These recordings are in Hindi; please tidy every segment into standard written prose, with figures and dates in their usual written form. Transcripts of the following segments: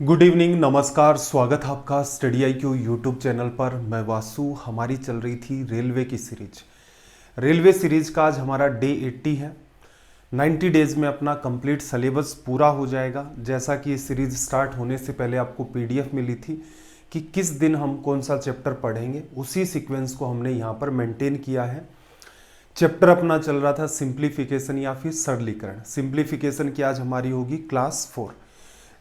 गुड इवनिंग, नमस्कार। स्वागत है आपका स्टडी IQ यूट्यूब चैनल पर। मैं वासु। हमारी चल रही थी रेलवे की सीरीज। रेलवे सीरीज का आज हमारा डे 80 है। 90 डेज में अपना कंप्लीट सिलेबस पूरा हो जाएगा। जैसा कि ये सीरीज स्टार्ट होने से पहले आपको PDF मिली थी कि किस दिन हम कौन सा चैप्टर पढ़ेंगे, उसी सीक्वेंस को हमने यहाँ पर मेंटेन किया है। चैप्टर अपना चल रहा था सिंप्लीफिकेशन या फिर सरलीकरण। सिंप्लीफिकेशन की आज हमारी होगी क्लास 4।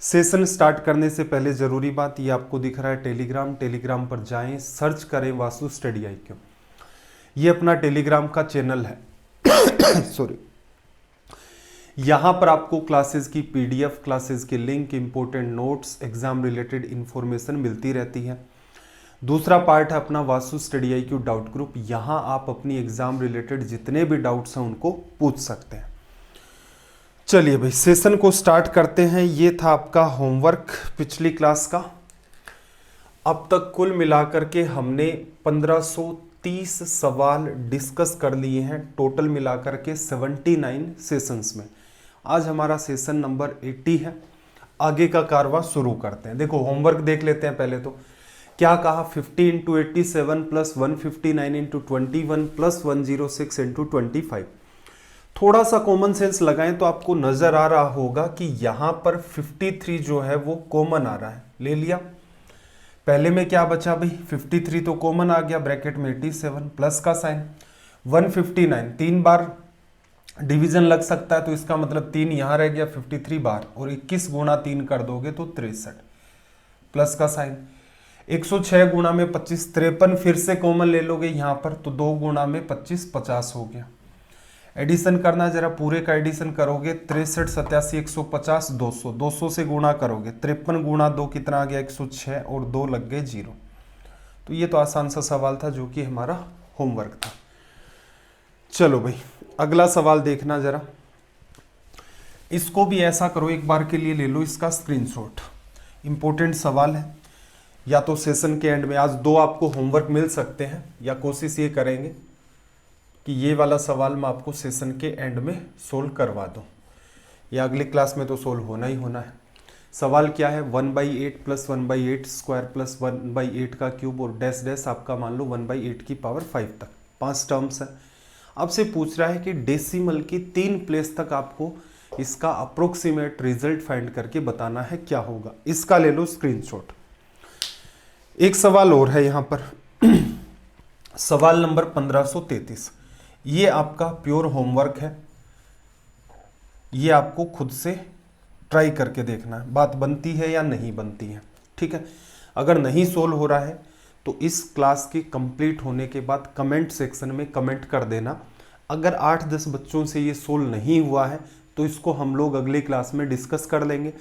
सेशन स्टार्ट करने से पहले ज़रूरी बात, ये आपको दिख रहा है टेलीग्राम पर जाएं, सर्च करें वासु स्टडी IQ। ये अपना टेलीग्राम का चैनल है सॉरी। यहाँ पर आपको क्लासेस की PDF, क्लासेस के link, important notes, exam related information मिलती रहती है। दूसरा पार्ट है अपना Vasu study IQ doubt group. यहाँ आप अपनी एग्जाम रिलेटेड जितने भी डाउट्स हैं उनको पूछ सकते हैं। चलिए भाई, सेशन को स्टार्ट करते हैं। ये था आपका होमवर्क पिछली क्लास का। अब तक कुल मिलाकर के हमने 1530 सवाल डिस्कस कर लिए हैं, टोटल मिलाकर के 79 सेशंस में। आज हमारा सेशन नंबर 80 है। आगे का कारवा शुरू करते हैं। देखो, होमवर्क देख लेते हैं पहले। तो क्या कहा, 50 × 87 + 159 × 21 + 106 × 25। थोड़ा सा कॉमन सेंस लगाएं तो आपको नजर आ रहा होगा कि यहां पर 53 जो है वो कॉमन आ रहा है। ले लिया। पहले में क्या बचा भाई, 53 तो कॉमन आ गया, ब्रैकेट में 87 प्लस का साइन। 159 3 बार डिवीजन लग सकता है, तो इसका मतलब 3 यहां रह गया 53 बार, और 21 × 3 कर दोगे तो 63 प्लस का साइन। 106 × 25 53 फिर से कॉमन ले लोगे यहां पर, तो 2 × 25 50 हो गया। एडिशन करना, जरा पूरे का एडिशन करोगे, 63 87 150 200, 200 से गुणा करोगे, 53 × 2 कितना आ गया 106, और 2 लग गए 0। तो ये तो आसान सा सवाल था जो कि हमारा होमवर्क था। चलो भाई, अगला सवाल देखना जरा। इसको भी ऐसा करो, एक बार के लिए ले लो इसका स्क्रीनशॉट। इंपॉर्टेंट सवाल है। या तो सेशन के एंड में, आज 2 आपको होमवर्क मिल सकते हैं, या कोशिश ये करेंगे कि ये वाला सवाल मैं आपको सेशन के एंड में सोल्व करवा दूं, या अगली क्लास में तो सोल्व होना ही होना है। सवाल क्या है, 1/8 + 1/8 स्क्वायर + 1/8 का क्यूब और डैश डैश आपका मान लो 1/8 की पावर 5 तक 5 टर्म्स है। आपसे पूछ रहा है कि डेसिमल की 3 प्लेस तक आपको इसका अप्रोक्सीमेट रिजल्ट फाइंड करके बताना है क्या होगा। इसका ले लो स्क्रीनशॉट। एक सवाल और है यहाँ पर सवाल नंबर 1533। ये आपका प्योर होमवर्क है, ये आपको खुद से ट्राई करके देखना है, बात बनती है या नहीं बनती है। ठीक है, अगर नहीं सोल्व हो रहा है तो इस क्लास के कंप्लीट होने के बाद कमेंट सेक्शन में कमेंट कर देना। अगर 8-10 बच्चों से ये सोल्व नहीं हुआ है तो इसको हम लोग अगली क्लास में डिस्कस कर लेंगे।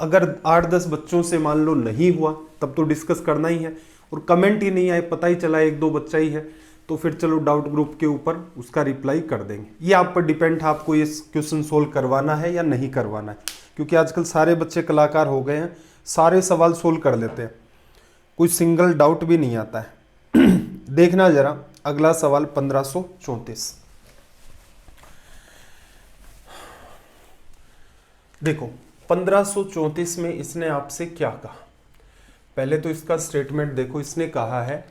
अगर 8-10 बच्चों से मान लो नहीं हुआ, तब तो डिस्कस करना ही है। और कमेंट ही नहीं आए, पता ही चला 1-2 बच्चा ही है, तो फिर चलो डाउट ग्रुप के ऊपर उसका रिप्लाई कर देंगे। ये आप पर डिपेंड है, आपको ये क्वेश्चन सोल्व करवाना है या नहीं करवाना है। क्योंकि आजकल सारे बच्चे कलाकार हो गए हैं, सारे सवाल सोल्व कर लेते हैं, कोई सिंगल डाउट भी नहीं आता है देखना जरा अगला सवाल 1534। देखो, 1534 में इसने आपसे क्या कहा। पहले तो इसका स्टेटमेंट देखो। इसने कहा है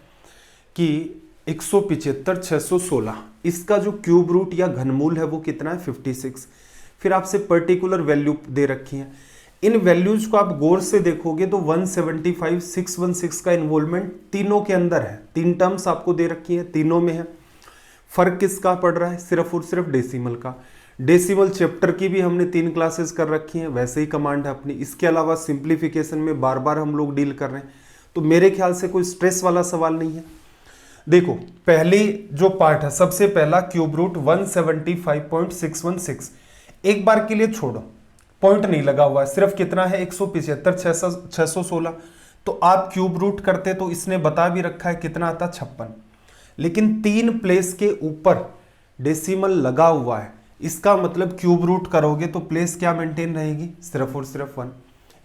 कि 175 616, इसका जो क्यूब रूट या घनमूल है वो कितना है 56। फिर आपसे पर्टिकुलर वैल्यू दे रखी है। इन वैल्यूज को आप गौर से देखोगे तो 175 616 का इन्वॉल्वमेंट तीनों के अंदर है। 3 टर्म्स आपको दे रखी है, तीनों में है। फर्क किसका पड़ रहा है, सिर्फ और सिर्फ डेसिमल का। डेसिमल चैप्टर की भी हमने 3 क्लासेस कर रखी हैं, वैसे ही कमांड है अपनी। इसके अलावा सिंप्लीफिकेशन में बार बार हम लोग डील कर रहे हैं, तो मेरे ख्याल से कोई स्ट्रेस वाला सवाल नहीं है। देखो, पहली जो पार्ट है, सबसे पहला क्यूब रूट 175.616। एक बार के लिए छोड़ो, पॉइंट नहीं लगा हुआ है, सिर्फ कितना है 175 616। तो आप क्यूब रूट करते तो इसने बता भी रखा है कितना आता 56। लेकिन 3 प्लेस के ऊपर डेसिमल लगा हुआ है, इसका मतलब क्यूब रूट करोगे तो प्लेस क्या मेंटेन रहेगी, सिर्फ और सिर्फ 1।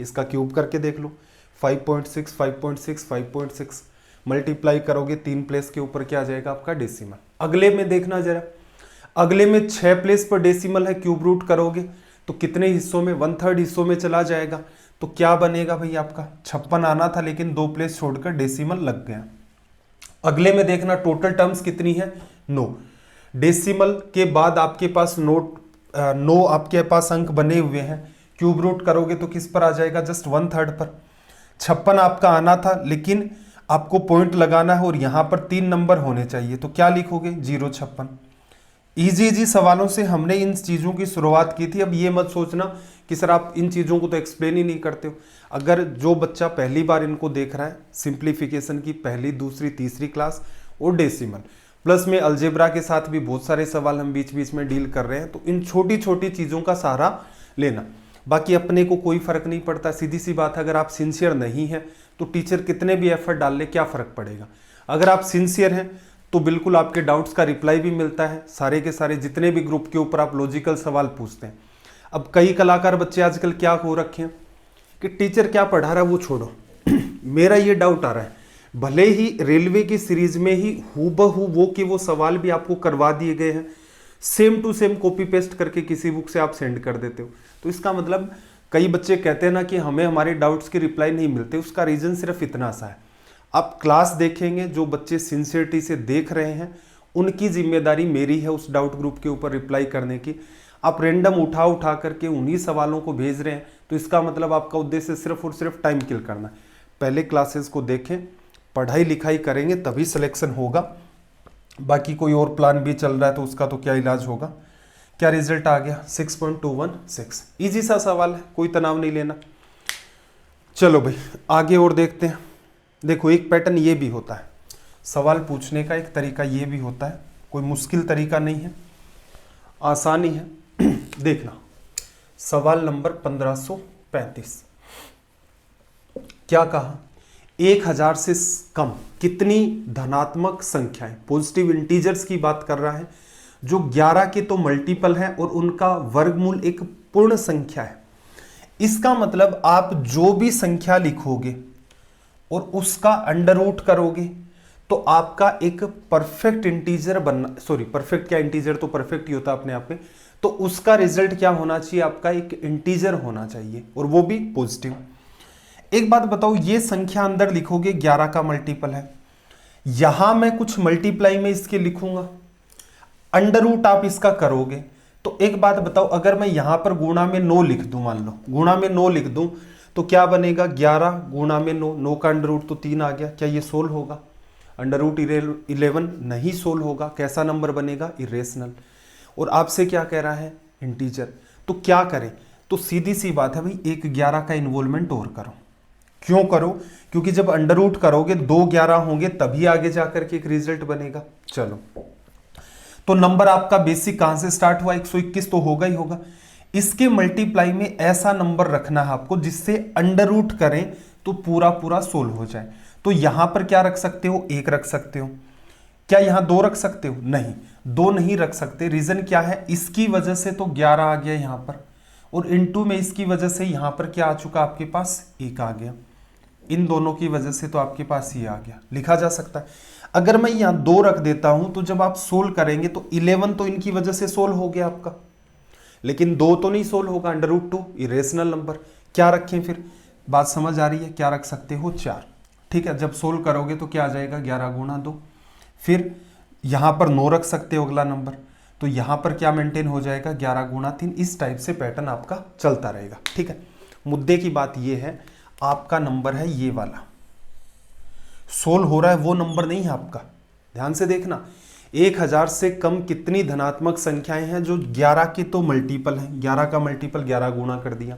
इसका क्यूब करके देख लो, 5.6 5.6 5.6 मल्टीप्लाई करोगे 3 प्लेस के ऊपर क्या आ जाएगा आपका डेसिमल। अगले में देखना जरा, अगले में 6 प्लेस पर डेसिमल है, क्यूब रूट करोगे तो कितने हिस्सों में, 1/3 हिस्सों में चला जाएगा। तो क्या बनेगा भाई आपका 56 आना था, लेकिन 2 प्लेस छोड़कर डेसिमल लग गया। अगले में देखना टोटल टर्म्स कितनी है 9। डेसिमल के बाद आपके पास 9 आपके पास अंक बने हुए हैं, क्यूब रूट करोगे तो किस पर आ जाएगा, जस्ट 1/3 पर। 56 आपका आना था, लेकिन आपको पॉइंट लगाना है और यहां पर 3 नंबर होने चाहिए, तो क्या लिखोगे 056। इजी सवालों से हमने इन चीज़ों की शुरुआत की थी। अब ये मत सोचना कि सर आप इन चीज़ों को तो एक्सप्लेन ही नहीं करते हो। अगर जो बच्चा पहली बार इनको देख रहा है, सिंप्लीफिकेशन की पहली, दूसरी, तीसरी क्लास और डेसिमल प्लस में अलजेब्रा के साथ भी बहुत सारे सवाल हम बीच बीच में डील कर रहे हैं, तो इन छोटी छोटी चीज़ों का सहारा लेना। बाकी अपने को कोई फर्क नहीं पड़ता, सीधी सी बात है। अगर आप सिंसियर नहीं है तो टीचर कितने भी एफर्ट डाल ले क्या फ़र्क पड़ेगा। अगर आप सिंसियर हैं तो बिल्कुल आपके डाउट्स का रिप्लाई भी मिलता है, सारे के सारे जितने भी ग्रुप के ऊपर आप लॉजिकल सवाल पूछते हैं। अब कई कलाकार बच्चे आजकल क्या हो रखे हैं कि टीचर क्या पढ़ा रहा है वो छोड़ो मेरा ये डाउट आ रहा है, भले ही रेलवे की सीरीज में ही हूबहू वो के वो सवाल भी आपको करवा दिए गए हैं, same to same copy paste करके किसी बुक से आप सेंड कर देते हो, तो इसका मतलब कई बच्चे कहते हैं ना कि हमें हमारे डाउट्स के रिप्लाई नहीं मिलते, उसका रीज़न सिर्फ इतना सा है। आप क्लास देखेंगे, जो बच्चे सिंसियरिटी से देख रहे हैं उनकी जिम्मेदारी मेरी है उस डाउट ग्रुप के ऊपर रिप्लाई करने की। आप रेंडम उठा करके उन्हीं सवालों को भेज रहे हैं, तो इसका मतलब आपका उद्देश्य सिर्फ और सिर्फ टाइम किल करना है। पहले क्लासेस को देखें, पढ़ाई लिखाई करेंगे तभी सिलेक्शन होगा। बाकी कोई और प्लान भी चल रहा है तो उसका तो क्या इलाज होगा। क्या रिजल्ट आ गया 6.216। इजी सा सवाल है, कोई तनाव नहीं लेना। चलो भाई आगे और देखते हैं। देखो एक पैटर्न ये भी होता है, सवाल पूछने का एक तरीका ये भी होता है, कोई मुश्किल तरीका नहीं है, आसानी है। देखना सवाल नंबर 1535 क्या कहा, 1000 से कम कितनी धनात्मक संख्याएं, पॉजिटिव इंटीजर्स की बात कर रहा है, जो 11 के तो मल्टीपल है और उनका वर्गमूल एक पूर्ण संख्या है। इसका मतलब आप जो भी संख्या लिखोगे और उसका अंडर रूट करोगे तो आपका एक परफेक्ट इंटीजर बनना, सॉरी परफेक्ट क्या, इंटीजर तो परफेक्ट ही होता अपने आप में, तो उसका रिजल्ट क्या होना चाहिए, आपका एक इंटीजर होना चाहिए और वो भी पॉजिटिव। एक बात बताओ, ये संख्या अंदर लिखोगे 11 का मल्टीपल है, यहां मैं कुछ मल्टीप्लाई में इसके लिखूंगा, अंडर रूट आप इसका करोगे, तो एक बात बताओ, अगर मैं यहां पर गुणा में 9 लिख दूं, मान लो गुणा में 9 लिख दूं, तो क्या बनेगा 11 गुणा में 9, 9 का अंडर रूट तो 3 आ गया, क्या ये सोल्व होगा? अंडर रूट 11 नहीं सोल्व होगा, कैसा नंबर बनेगा, इरेशनल। और आपसे क्या कह रहा है, इंटीजर। तो क्या करें, तो सीधी सी बात है भाई, एक 11 का इन्वॉल्वमेंट और करो। क्यों करो? क्योंकि जब अंडर रूट करोगे 2 11 होंगे तभी आगे जाकर के एक रिजल्ट बनेगा। चलो तो नंबर आपका बेसिक कहां से स्टार्ट हुआ, 121 तो होगा ही होगा। इसके मल्टीप्लाई में ऐसा नंबर रखना है आपको जिससे अंडर रूट करें तो पूरा पूरा सोल्व हो जाए। तो यहां पर क्या रख सकते हो, 1 रख सकते हो। क्या यहां 2 रख सकते हो? नहीं, 2 नहीं रख सकते। रीजन क्या है, इसकी वजह से तो 11 आ गया यहां पर, और इनटू में इसकी वजह से यहां पर क्या आ चुका आपके पास, 1 आ गया। इन दोनों की वजह से तो आपके पास ये आ गया, लिखा जा सकता है। अगर मैं यहां 2 रख देता हूं तो जब आप सोल्व करेंगे तो 11 तो इनकी वजह से सोल्व हो गया आपका, लेकिन 2 तो नहीं सोल्व होगा, अंडर रूट 2 इरेशनल नंबर। क्या रखें फिर, बात समझ आ रही है? क्या रख सकते हो, 4। ठीक है, जब सोल्व करोगे तो क्या आ जाएगा, 11 गुणा 2। फिर यहां पर 9 रख सकते हो अगला नंबर, तो यहां पर क्या मेंटेन हो जाएगा, 11 गुणा 3। इस टाइप से पैटर्न आपका चलता रहेगा। ठीक है, मुद्दे की बात यह है, आपका नंबर है ये वाला, सोल्व हो रहा है वो नंबर नहीं है आपका। ध्यान से देखना, 1000 से कम कितनी धनात्मक संख्याएं हैं जो 11 के तो मल्टीपल हैं। 11 का मल्टीपल 11 गुणा कर दिया,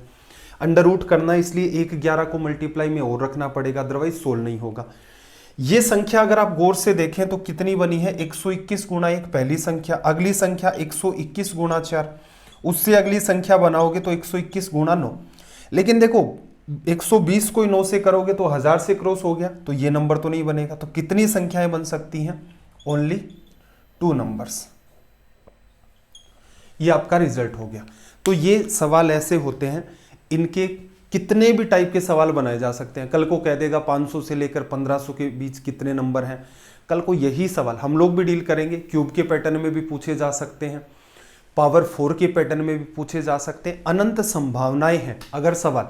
अंडर रूट करना है इसलिए एक 11 को मल्टीप्लाई में और रखना पड़ेगा, अदरवाइज सोल्व नहीं होगा। ये संख्या अगर आप गौर से देखें तो कितनी बनी है, 121 गुणा 1 पहली संख्या, अगली संख्या 121 गुणा 4, उससे अगली संख्या बनाओगे तो 121 गुणा 9। लेकिन देखो 120 को 9 से करोगे तो 1000 से क्रॉस हो गया, तो ये नंबर तो नहीं बनेगा। तो कितनी संख्याएं बन सकती हैं, ओनली 2 नंबर्स। ये आपका रिजल्ट हो गया। तो ये सवाल ऐसे होते हैं, इनके कितने भी टाइप के सवाल बनाए जा सकते हैं। कल को कह देगा 500 से लेकर 1500 के बीच कितने नंबर हैं, कल को यही सवाल हम लोग भी डील करेंगे। क्यूब के पैटर्न में भी पूछे जा सकते हैं, पावर 4 के पैटर्न में भी पूछे जा सकते हैं, अनंत संभावनाएं हैं अगर सवाल।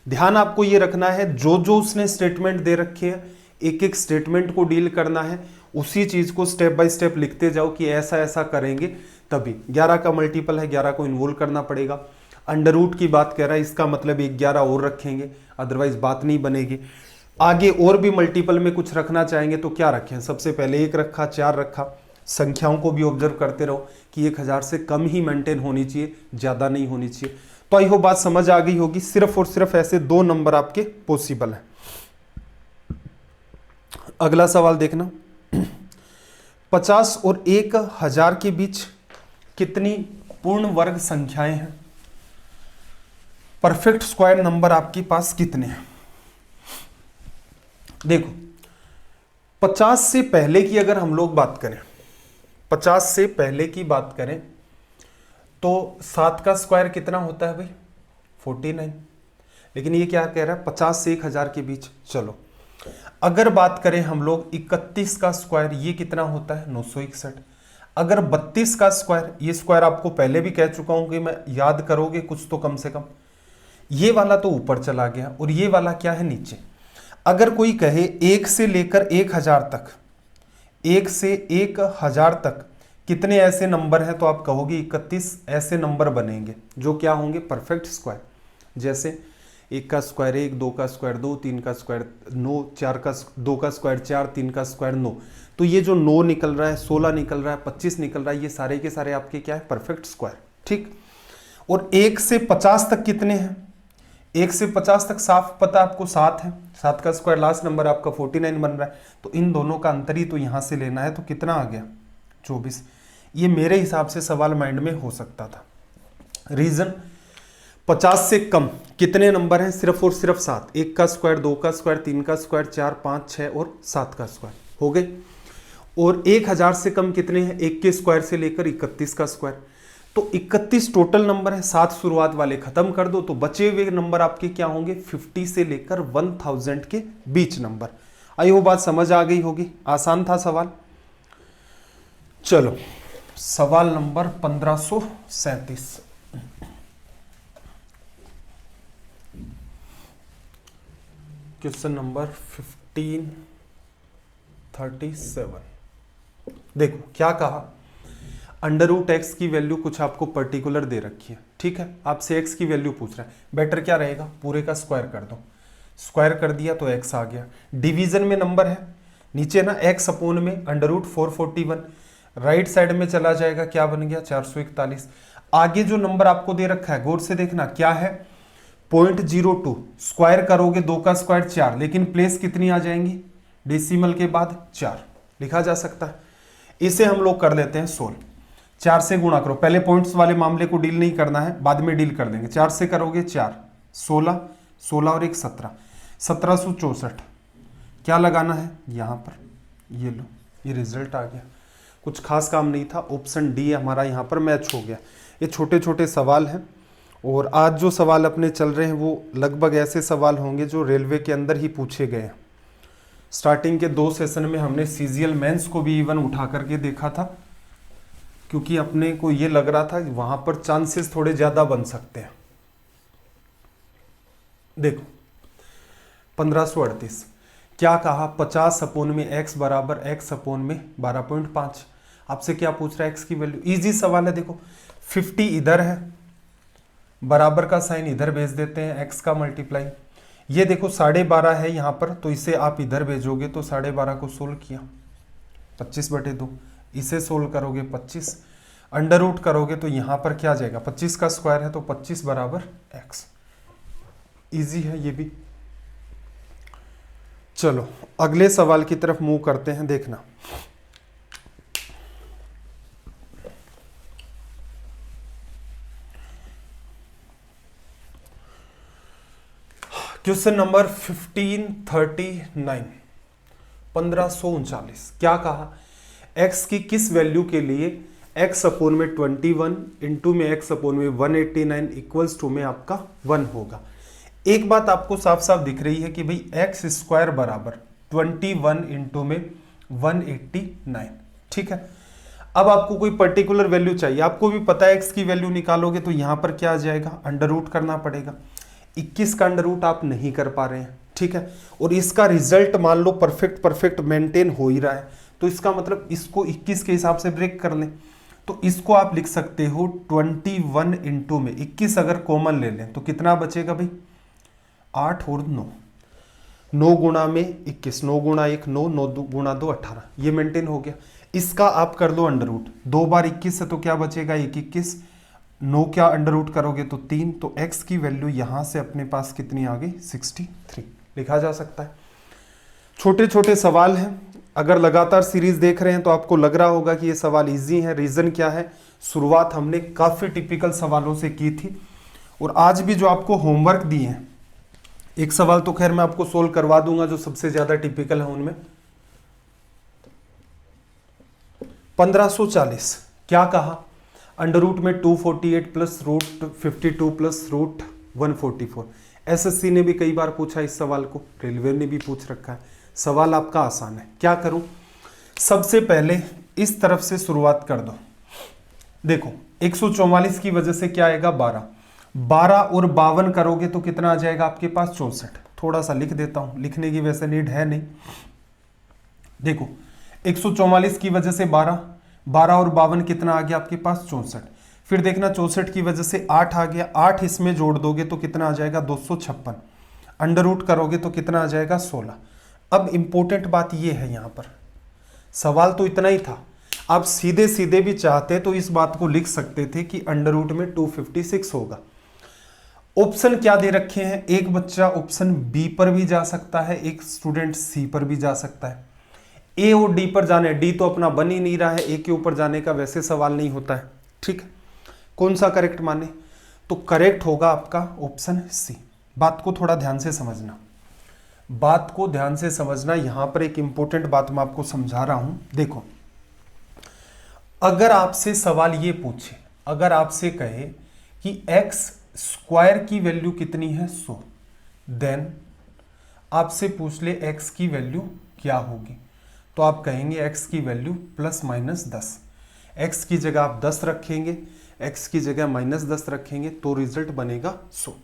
ध्यान आपको ये रखना है, जो जो उसने स्टेटमेंट दे रखे हैं एक एक स्टेटमेंट को डील करना है, उसी चीज को स्टेप बाय स्टेप लिखते जाओ कि ऐसा ऐसा करेंगे तभी। 11 का मल्टीपल है, 11 को इन्वोल्व करना पड़ेगा। अंडर रूट की बात कर रहा है, इसका मतलब एक 11 और रखेंगे, अदरवाइज बात नहीं बनेगी। आगे और भी मल्टीपल में कुछ रखना चाहेंगे तो क्या रखें, सबसे पहले 1 रखा, 4 रखा। संख्याओं को भी ऑब्जर्व करते रहो कि 1000 से कम ही मेंटेन होनी चाहिए, ज्यादा नहीं होनी चाहिए। तो आई होप बात समझ आ गई होगी। सिर्फ और सिर्फ ऐसे 2 नंबर आपके पॉसिबल है। अगला सवाल देखना, 50 और 1000 के बीच कितनी पूर्ण वर्ग संख्याएं हैं? परफेक्ट स्क्वायर नंबर आपके पास कितने हैं? देखो 50 से पहले की अगर हम लोग बात करें, 50 से पहले की बात करें तो 7 का स्क्वायर कितना होता है भाई? 49। लेकिन ये क्या कह रहा है, 50 से 1000 के बीच। चलो अगर बात करें हम लोग 31 का स्क्वायर, ये कितना होता है? 961। अगर 32 का स्क्वायर, ये स्क्वायर आपको पहले भी कह चुका हूं कि मैं याद करोगे कुछ तो कम से कम। ये वाला तो ऊपर चला गया और ये वाला क्या है? नीचे। अगर कोई कहे 1 से लेकर 1000 तक, 1 से 1000 तक कितने ऐसे नंबर हैं, तो आप कहोगे 31 ऐसे नंबर बनेंगे जो क्या होंगे? Perfect square. जैसे 1 का स्क्वायर 1, 2 का स्क्वायर 2, 3 का स्क्वायर 9, 2 का स्क्वायर 4, 3 का स्क्वायर 9। तो ये जो 9 निकल रहा है, 16 निकल रहा है, 25 निकल रहा है, ये सारे के सारे आपके क्या है? Perfect square. ठीक। और 1 से 50 तक कितने हैं? 1 से 50 तक साफ पता आपको 7 है। 7 का स्क्वायर लास्ट नंबर आपका 49 बन रहा है, तो इन दोनों का अंतर ही तो यहां से लेना है। तो कितना आ गया? 24। ये मेरे हिसाब से सवाल माइंड में हो सकता था। रीजन, 50 से कम कितने नंबर हैं? सिर्फ और सिर्फ 7। 1 का स्क्वायर, 2 का स्क्वायर, 3 का स्क्वायर, 4, 5, 6 और 7 का स्क्वायर हो गए। और 1000 से कम कितने हैं? 1 के स्क्वायर से लेकर 31 का स्क्वायर। तो 31 टोटल नंबर है, 7 शुरुआत वाले खत्म कर दो तो बचे हुए नंबर आपके क्या होंगे? 50 से लेकर 1000 के बीच नंबर। आई वो बात समझ आ गई होगी। आसान था सवाल। चलो सवाल नंबर 1537। Question number 1537। देखो क्या कहा, अंडर रूट एक्स की वैल्यू कुछ आपको पर्टिकुलर दे रखी है। ठीक है, आपसे एक्स की वैल्यू पूछ रहा है। बेटर क्या रहेगा? पूरे का स्क्वायर कर दो। स्क्वायर कर दिया तो एक्स आ गया। डिवीजन में नंबर है, नीचे ना एक्स अपोन में अंडर रूट 441, राइट साइड में चला जाएगा, क्या बन गया? 441। आगे जो नंबर आपको दे रखा है गौर से देखना क्या है? 0.02। स्क्वायर करोगे 2 का स्क्वायर 4, लेकिन प्लेस कितनी आ जाएंगी? डेसिमल के बाद 4 लिखा जा सकता है। इसे हम लोग कर लेते हैं 16। 4 से गुणा करो, पहले पॉइंट्स वाले मामले को डील नहीं करना है, बाद में डील कर देंगे। 4 से करोगे 4, 16, 16 और 1 17, 1764। क्या लगाना है यहाँ पर? ये लो, ये रिजल्ट आ गया। कुछ खास काम नहीं था, ऑप्शन डी हमारा यहाँ पर मैच हो गया। ये छोटे छोटे सवाल हैं और आज जो सवाल अपने चल रहे हैं वो लगभग ऐसे सवाल होंगे जो रेलवे के अंदर ही पूछे गए हैं। स्टार्टिंग के 2 सेशन में हमने सीजीएल मेंस को भी इवन उठा करके देखा था, क्योंकि अपने को ये लग रहा था कि वहां पर चांसेस थोड़े ज्यादा बन सकते हैं। देखो 1538 क्या कहा? 50 अपोन में x बराबर x अपोन में 12.5। आपसे क्या पूछ रहा है? x की वैल्यू। इजी सवाल है। देखो 50 इधर है, बराबर का साइन इधर भेज देते हैं, x का मल्टीप्लाई। ये देखो 12.5 है यहाँ पर, तो इसे आप इधर भेजोगे तो 12.5 को सोल्व किया 25/2। इसे सोल्व करोगे 25, अंडर रूट करोगे तो यहाँ पर क्या आ जाएगा? 25 का स्क्वायर है तो 25 बराबर x। इजी है ये भी। चलो अगले सवाल की तरफ मूव करते हैं। देखना क्वेश्चन नंबर 1539, 1539। क्या कहा? x की किस वैल्यू के लिए x अपोन में 21 इंटू में x अपोन में 189 इक्वल्स टू में आपका 1 होगा। एक बात आपको साफ साफ दिख रही है कि भाई एक्स स्क्वायर बराबर 21 इंटू में 189। ठीक है, अब आपको कोई पर्टिकुलर वैल्यू चाहिए। आपको भी पता है एक्स की वैल्यू निकालोगे तो यहां पर क्या आ जाएगा? अंडर रूट करना पड़ेगा। 21 का अंडर रूट आप नहीं कर पा रहे हैं, ठीक है, और इसका रिजल्ट मान लो परफेक्ट मेंटेन हो ही रहा है, तो इसका मतलब इसको 21 के हिसाब से ब्रेक कर लें। तो इसको आप लिख सकते हो 21 इंटू में 21 अगर कॉमन ले लें तो कितना बचेगा भाई, 8 और 9, 9 गुणा में 21, 9 गुणा 1 9, 9 गुणा 2 18, ये मेंटेन हो गया। इसका आप कर दो अंडर रूट, 2 बार 21 है तो क्या बचेगा 1 21, 9 क्या अंडर रूट करोगे तो 3, तो x की वैल्यू यहां से अपने पास कितनी आ गई 63 लिखा जा सकता है। छोटे छोटे सवाल हैं, अगर लगातार सीरीज देख रहे हैं तो आपको लग रहा होगा कि ये सवाल इजी है। रीजन क्या है, शुरुआत हमने काफी टिपिकल सवालों से की थी, और आज भी जो आपको होमवर्क दिए हैं, एक सवाल तो खैर मैं आपको सोल्व करवा दूंगा जो सबसे ज्यादा टिपिकल है उनमें। 1540 क्या कहा, अंडर रूट में 248 plus root 52 plus root 144। SSC ने भी कई बार पूछा इस सवाल को, रेलवे ने भी पूछ रखा है। सवाल आपका आसान है, क्या करूं, सबसे पहले इस तरफ से शुरुआत कर दो। देखो 144 की वजह से क्या आएगा 12, 12 और 52 करोगे तो कितना आ जाएगा आपके पास 64। थोड़ा सा लिख देता हूं, लिखने की वैसे नीड है नहीं। देखो 144 की वजह से 12, 12 और 52 कितना आ गया आपके पास 64। फिर देखना 64 की वजह से 8 आ गया, 8 इसमें जोड़ दोगे तो कितना आ जाएगा 256, अंडर रूट करोगे तो कितना आ जाएगा 16। अब इंपॉर्टेंट बात ये है, यहां पर सवाल तो इतना ही था, आप सीधे सीधे भी चाहते तो इस बात को लिख सकते थे कि अंडर रूट में 256 होगा। ऑप्शन क्या दे रखे हैं, एक बच्चा ऑप्शन बी पर भी जा सकता है, एक स्टूडेंट सी पर भी जा सकता है। ए और डी पर जाने, डी तो अपना बन ही नहीं रहा है, ए के ऊपर जाने का वैसे सवाल नहीं होता है, ठीक है। कौन सा करेक्ट माने, तो करेक्ट होगा आपका ऑप्शन सी। बात को थोड़ा ध्यान से समझना, बात को ध्यान से समझना। यहां पर एक इंपॉर्टेंट बात मैं आपको समझा रहा हूं। देखो अगर आपसे सवाल ये पूछे, अगर आपसे कहे कि x स्क्वायर की वैल्यू कितनी है 100, देन आपसे पूछ ले x की वैल्यू क्या होगी, तो आप कहेंगे x की वैल्यू प्लस माइनस 10। x की जगह आप 10 रखेंगे, x की जगह माइनस 10 रखेंगे तो रिजल्ट बनेगा 100।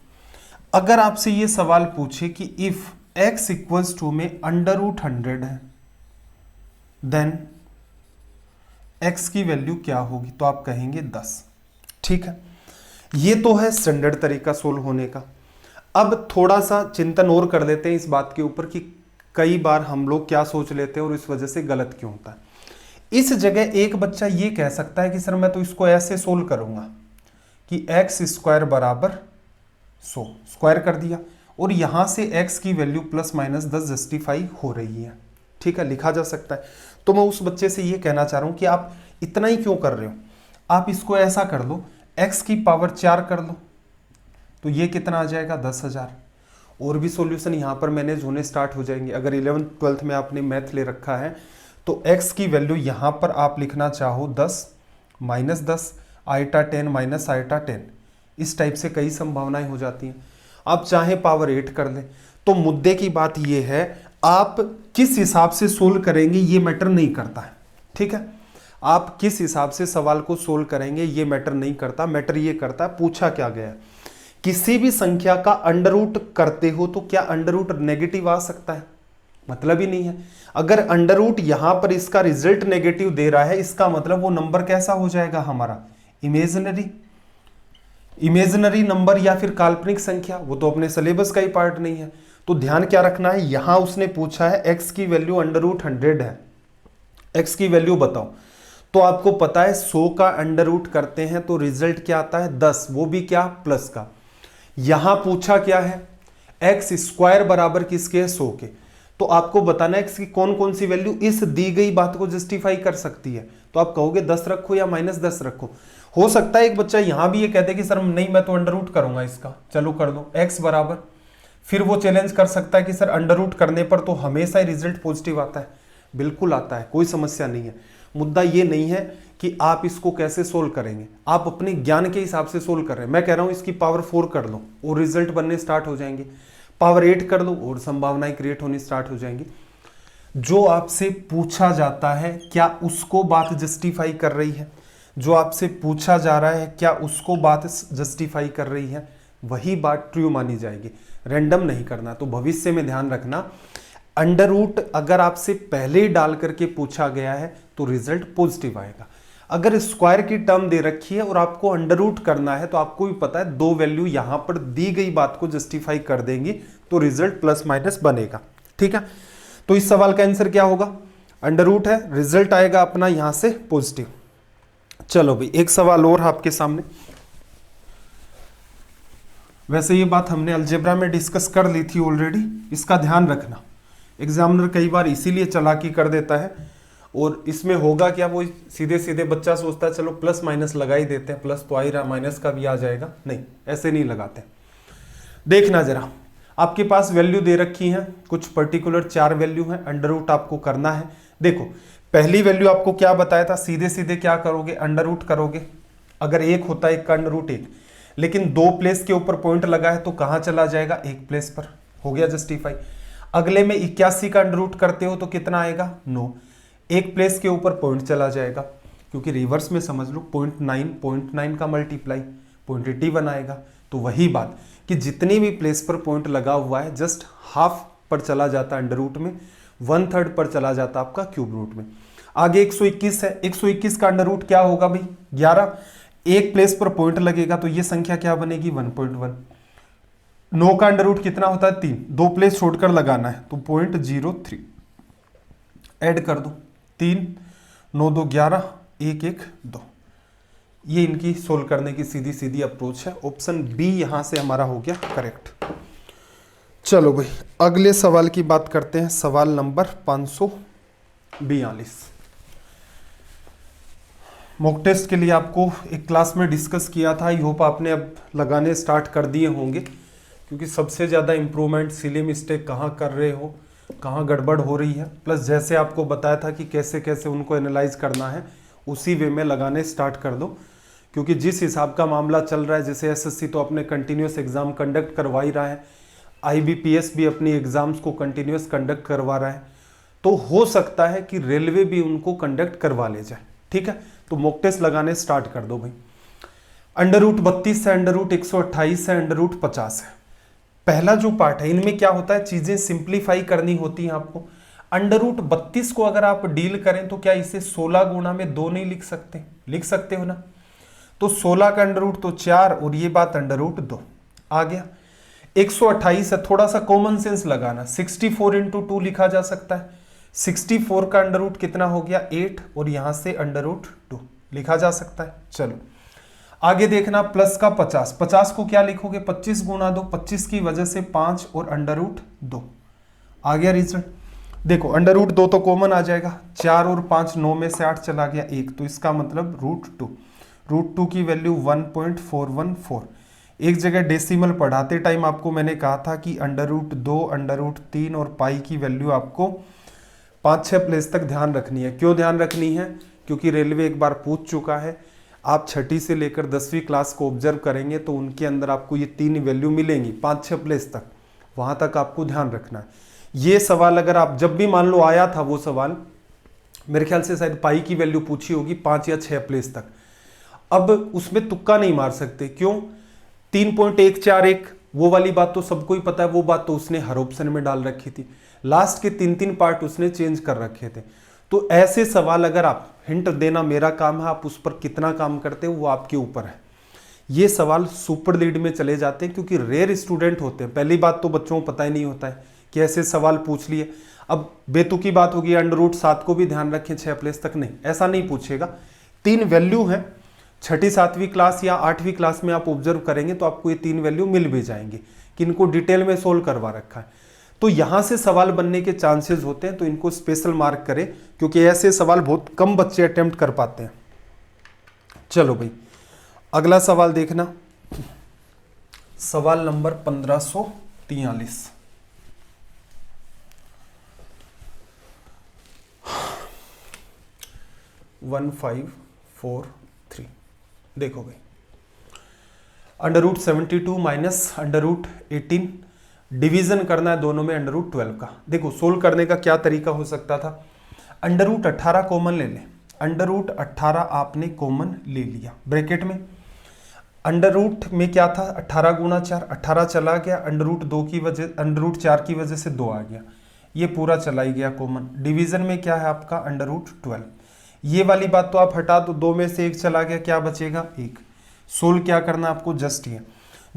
अगर आपसे ये सवाल पूछे कि इफ x इक्वल्स टू में अंडर रूट 100 है, देन x की वैल्यू क्या होगी, तो आप कहेंगे 10, ठीक है। ये तो है स्टैंडर्ड तरीका सोल्व होने का। अब थोड़ा सा चिंतन और कर लेते हैं इस बात के ऊपर कि कई बार हम लोग क्या सोच लेते हैं और इस वजह से गलत क्यों होता है। इस जगह एक बच्चा ये कह सकता है कि सर मैं तो इसको ऐसे सोल्व करूंगा कि x स्क्वायर बराबर 100, स्क्वायर कर दिया, और यहां से x की वैल्यू प्लस माइनस 10 जस्टिफाई हो रही है, ठीक है, लिखा जा सकता है। तो मैं उस बच्चे से ये कहना चाह रहा हूं कि आप इतना ही क्यों कर रहे हो, आप इसको ऐसा कर लो, x की पावर 4 कर लो, तो ये कितना आ जाएगा 10,000। और भी सॉल्यूशन यहां पर मैनेज होने स्टार्ट हो जाएंगे। अगर 11th-12th में आपने मैथ ले रखा है तो x की वैल्यू यहां पर आप लिखना चाहो 10 माइनस 10 आइटा 10 माइनस आइटा 10, इस टाइप से कई संभावनाएं हो जाती हैं। आप चाहे पावर 8 कर लें। तो मुद्दे की बात यह है, आप किस हिसाब से सोल्व करेंगे ये मैटर नहीं करता है, ठीक है। आप किस हिसाब से सवाल को सोल्व करेंगे ये मैटर नहीं करता, मैटर ये करता है पूछा क्या गया है। किसी भी संख्या का अंडर रूट करते हो तो क्या अंडर रूट नेगेटिव आ सकता है, मतलब ही नहीं है। अगर अंडर रूट यहां पर इसका रिजल्ट नेगेटिव दे रहा है, इसका मतलब वो नंबर कैसा हो जाएगा हमारा, इमेजिनरी नंबर या फिर काल्पनिक संख्या, वो तो अपने सिलेबस का ही पार्ट नहीं है। तो ध्यान क्या रखना है, यहां उसने पूछा है x की वैल्यू अंडर रूट 100 है, x की वैल्यू बताओ, तो आपको पता है 100 का अंडर रूट करते हैं तो रिजल्ट क्या आता है 10, वो भी क्या प्लस का। यहां पूछा क्या है, x स्क्वायर बराबर किसके है 100 के, तो आपको बताना है x की कौन कौन सी वैल्यू इस दी गई बात को जस्टिफाई कर सकती है। तो आप कहोगे 10 रखो या माइनस 10 रखो। हो सकता है एक बच्चा यहां भी ये कहते कि सर नहीं मैं तो अंडर रूट करूंगा इसका, चलो कर दो x बराबर, फिर वो चैलेंज कर सकता है कि सर अंडर रूट करने पर तो हमेशा ही रिजल्ट पॉजिटिव आता है। बिल्कुल आता है, कोई समस्या नहीं है। मुद्दा ये नहीं है कि आप इसको कैसे सोल्व करेंगे, आप अपने ज्ञान के हिसाब से सोल्व कर रहे हैं। मैं कह रहा हूं इसकी पावर 4 कर लो और रिजल्ट बनने स्टार्ट हो जाएंगे, पावर 8 कर लो और संभावनाएं क्रिएट होनी स्टार्ट हो जाएंगी। जो आपसे पूछा जाता है क्या उसको बात जस्टिफाई कर रही है, जो आपसे पूछा जा रहा है क्या उसको बात जस्टिफाई कर रही है, वही बात ट्रू मानी जाएगी, रैंडम नहीं करना। तो भविष्य में ध्यान रखना, अंडर रूट अगर आपसे पहले ही डाल करके पूछा गया है तो रिजल्ट पॉजिटिव आएगा। अगर स्क्वायर की टर्म दे रखी है और आपको अंडर रूट करना है तो आपको भी पता है दो वैल्यू यहां पर दी गई बात को जस्टिफाई कर देंगी तो रिजल्ट प्लस माइनस बनेगा। ठीक है, तो इस सवाल का आंसर क्या होगा, अंडर रूट है, रिजल्ट आएगा अपना यहां से पॉजिटिव। चलो भाई एक सवाल और आपके सामने। वैसे ये बात हमने अलजेब्रा में डिस्कस कर ली थी ऑलरेडी, इसका ध्यान रखना। एग्जामिनर कई बार इसीलिए चालाकी कर देता है, और इसमें होगा क्या, वो सीधे सीधे बच्चा सोचता है चलो प्लस माइनस लगा ही देते हैं, प्लस तो आ ही रहा, माइनस का भी आ जाएगा। नहीं, ऐसे नहीं लगाते। देखना जरा, आपके पास वैल्यू दे रखी है, कुछ पर्टिकुलर 4 वैल्यू है, अंडर रूट आपको करना है। देखो पहली वैल्यू आपको क्या बताया था, सीधे सीधे क्या करोगे, अंडर रूट करोगे। अगर एक होता है एक का अंडर रूट 1, लेकिन 2 प्लेस के ऊपर पॉइंट लगा है तो कहां चला जाएगा, 1 प्लेस पर, हो गया जस्टिफाई। अगले में 81 का अंडर रूट करते हो तो कितना आएगा, 9, 1 प्लेस के ऊपर पॉइंट चला जाएगा, क्योंकि रिवर्स में समझ लो 0.9 का मल्टीप्लाई 0.81 आएगा। तो वही बात कि जितनी भी प्लेस पर पॉइंट लगा हुआ है जस्ट हाफ पर चला जाता है अंडर रूट में, 1/3 पर चला जाता आपका क्यूब रूट में। आगे 121 है, 121 का अंडर रूट क्या होगा भाई, 11, 1 प्लेस पर पॉइंट लगेगा तो ये संख्या क्या बनेगी, 1.1। 9 का अंडर रूट कितना होता है, 3, 2 प्लेस छोड़कर लगाना है तो 0.03 ऐड कर दो, 3, 9, 2, 11, 1, 1, 2। ये इनकी सोल्व करने की सीधी सीधी अप्रोच है। ऑप्शन बी यहां से हमारा हो गया करेक्ट। चलो भाई अगले सवाल की बात करते हैं, सवाल नंबर 542। मॉक टेस्ट के लिए आपको एक क्लास में डिस्कस किया था, आई होप आपने अब लगाने स्टार्ट कर दिए होंगे, क्योंकि सबसे ज़्यादा इम्प्रूवमेंट सिली मिस्टेक कहाँ कर रहे हो, कहाँ गड़बड़ हो रही है, प्लस जैसे आपको बताया था कि कैसे कैसे उनको एनालाइज करना है उसी वे में लगाने स्टार्ट कर दो। क्योंकि जिस हिसाब का मामला चल रहा है, जैसे एसएससी तो अपने कंटिन्यूस एग्जाम कंडक्ट करवा ही रहा है, आईबीपीएस भी अपनी एग्जाम्स को कंटिन्यूस कंडक्ट करवा रहा है, तो हो सकता है कि रेलवे भी उनको कंडक्ट करवा ले जाए। ठीक है, तो मॉक टेस्ट लगाने स्टार्ट कर दो भाई। अंडर रूट 32 है, अंडर रूट 128 है, अंडर रूट 50 है। पहला जो पार्ट है, इनमें क्या होता है, चीजें सिंप्लीफाई करनी होती हैं आपको। अंडर रूट 32 को अगर आप डील करें तो क्या इसे 16 गुना में 2 नहीं लिख सकते, लिख सकते हो ना। तो 16 का अंडर रूट तो 4 और ये बात अंडर रूट 2 आ गया। 128 है, थोड़ा सा कॉमन सेंस लगाना, 64 इंटू 2 लिखा जा सकता है। 64 का अंडर रूट कितना हो गया, 8, और यहां से अंडर रूट 2 लिखा जा सकता है। चलो आगे देखना, प्लस का 50, 50 को क्या लिखोगे, 25 गुना 2, 25 की वजह से 5 और अंडर रूट 2 आ गया रिजल्ट। देखो अंडर रूट 2 तो कॉमन आ जाएगा, 4 और 5, 9 में से 8 चला गया 1, तो इसका मतलब रूट 2 की वैल्यू 1.414। एक जगह डेसिमल पढ़ाते टाइम आपको मैंने कहा था कि अंडर रूट 2, अंडर रूट 3 और पाई की वैल्यू आपको 5-6 प्लेस तक ध्यान रखनी है। क्यों ध्यान रखनी है, क्योंकि रेलवे एक बार पूछ चुका है। आप 6ठी से लेकर 10वीं क्लास को ऑब्जर्व करेंगे तो उनके अंदर आपको ये 3 वैल्यू मिलेंगी 5-6 प्लेस तक, वहां तक आपको ध्यान रखना है। ये सवाल अगर आप जब भी मान लो आया था, वो सवाल मेरे ख्याल से शायद पाई की वैल्यू पूछी होगी 5 या 6 प्लेस तक। अब उसमें तुक्का नहीं मार सकते, क्यों, 3.141 वो वाली बात तो सबको ही पता है, वो बात तो उसने हर ऑप्शन में डाल रखी थी। लास्ट के 3-3 पार्ट उसने चेंज कर रखे थे। तो ऐसे सवाल अगर आप, हिंट देना मेरा काम है, आप उस पर कितना काम करते हो वो आपके ऊपर है। ये सवाल सुपर लीड में चले जाते हैं क्योंकि रेयर स्टूडेंट होते हैं। पहली बात तो बच्चों को पता ही नहीं होता है कि ऐसे सवाल पूछ लिए। अब बेतुकी बात होगी, अंडर रूट 7 को भी ध्यान रखें 6 प्लेस तक, नहीं ऐसा नहीं पूछेगा। 3 वैल्यू है, 6ठी 7वीं क्लास या 8वीं क्लास में आप ऑब्जर्व करेंगे तो आपको ये 3 वैल्यू मिल भी जाएंगे कि इनको डिटेल में सोल्व करवा रखा है। तो यहां से सवाल बनने के चांसेस होते हैं, तो इनको स्पेशल मार्क करें क्योंकि ऐसे सवाल बहुत कम बच्चे अटेम्प्ट कर पाते हैं। चलो भाई अगला सवाल देखना, सवाल नंबर 1543। देखो भाई, under root 72 minus under root 18, division करना है दोनों में अंडर रूट 12 का। देखो सोल्व करने का क्या तरीका हो सकता था, अंडर रूट 18 कॉमन ले ले, अंडर रूट 18 आपने कॉमन ले लिया ब्रैकेट में, अंडर रूट में क्या था 18 गुणा 4, 18 चला गया, अंडर रूट 2 की वजह, अंडर रूट 4 की वजह से 2 आ गया, ये पूरा चला ही गया कॉमन। डिवीजन में क्या है आपका अंडर रूट 12, ये वाली बात तो आप हटा दो, 2 में से 1 चला गया, क्या बचेगा 1। सोल्व क्या करना आपको, जस्ट ये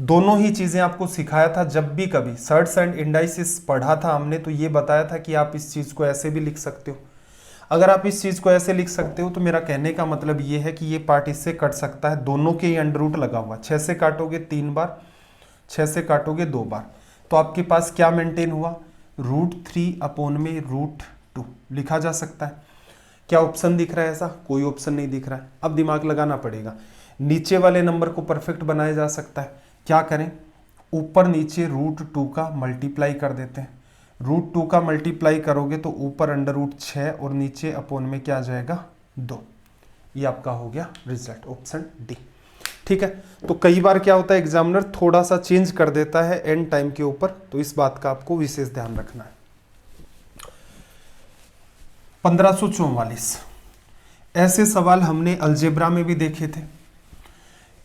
दोनों ही चीजें आपको सिखाया था। जब भी कभी सर्ट्स एंड इंडाइसिस पढ़ा था हमने तो ये बताया था कि आप इस चीज को ऐसे भी लिख सकते हो। अगर आप इस चीज को ऐसे लिख सकते हो तो मेरा कहने का मतलब ये है कि ये पार्ट इससे कट सकता है, दोनों के ही अंडर रूट लगा हुआ, 6 से काटोगे 3 बार, 6 से काटोगे 2 बार, तो आपके पास क्या मेंटेन हुआ, √3/√2 लिखा जा सकता है। क्या ऑप्शन दिख रहा है ऐसा, कोई ऑप्शन नहीं दिख रहा है। अब दिमाग लगाना पड़ेगा, नीचे वाले नंबर को परफेक्ट बनाया जा सकता है, क्या करें, ऊपर नीचे √2 का मल्टीप्लाई कर देते हैं। √2 का मल्टीप्लाई करोगे तो ऊपर अंडर रूट 6 और नीचे अपॉन में क्या आ जाएगा 2, ये आपका हो गया रिजल्ट, ऑप्शन डी। ठीक है, तो कई बार क्या होता है एग्जामिनर थोड़ा सा चेंज कर देता है एंड टाइम के ऊपर, तो इस बात का आपको विशेष ध्यान रखना है। 1544, ऐसे सवाल हमने अलजेब्रा में भी देखे थे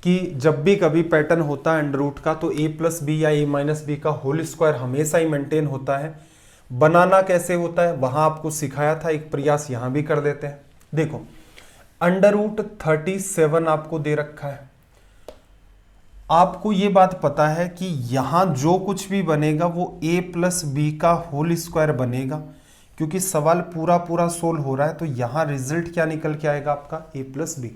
कि जब भी कभी पैटर्न होता है अंडर रूट का तो a+b या a-b का होल स्क्वायर हमेशा ही मेंटेन होता है। बनाना कैसे होता है वहां आपको सिखाया था, एक प्रयास यहां भी कर देते हैं। देखो अंडर रूट 37 आपको दे रखा है, आपको ये बात पता है कि यहां जो कुछ भी बनेगा वो a+b का होल स्क्वायर बनेगा, क्योंकि सवाल पूरा पूरा सोल्व हो रहा है, तो यहां रिजल्ट क्या निकल के आएगा आपका a+b।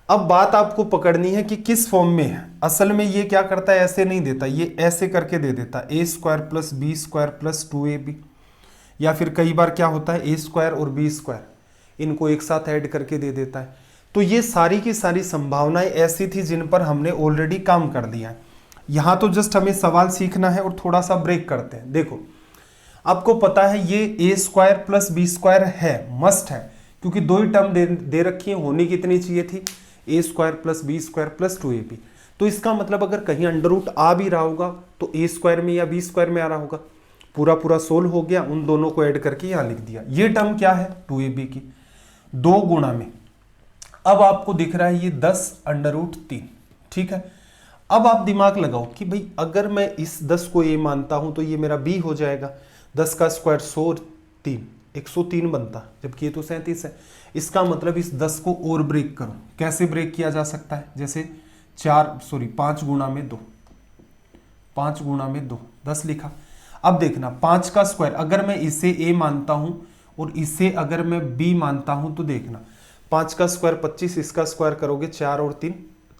अब बात आपको पकड़नी है कि किस फॉर्म में है। असल में ये क्या करता है, ऐसे नहीं देता, ये ऐसे करके दे देता a² + b² + 2ab, या फिर कई बार क्या होता है a² और b² इनको एक साथ ऐड करके दे देता है। तो ये सारी की सारी संभावनाएं ऐसी थी जिन पर हमने ऑलरेडी काम कर दिया है। यहां तो जस्ट हमें सवाल सीखना है और थोड़ा सा ब्रेक करते हैं। देखो आपको पता है ये a² + b² है, मस्ट है, क्योंकि दो ही टर्म दे रखी है, होनी कितनी चाहिए थी a² + b² + 2ab। तो इसका मतलब अगर कहीं अंडर रूट आ भी रहा होगा तो a² में या b² में आ रहा होगा। पूरा पूरा सोल्व हो गया, उन दोनों को ऐड करके यहां लिख दिया। ये टर्म क्या है 2ab की 2 गुणा में, अब आपको दिख रहा है ये 10√3। ठीक है, अब आप दिमाग लगाओ कि भाई अगर मैं इस 10 को a मानता हूं तो ये मेरा b हो जाएगा, 10 का स्क्वायर 103, 103 बनता, जबकि ये तो 37 है। इसका मतलब इस 10 को और ब्रेक करो, कैसे ब्रेक किया जा सकता है, जैसे 5 गुणा में 2, 5 गुणा में 2, 10 लिखा। अब देखना 5 का स्क्वायर अगर मैं इसे a मानता हूं और इसे अगर मैं b मानता हूं तो देखना 5 का स्क्वायर 25, इसका स्क्वायर करोगे 4 और 3,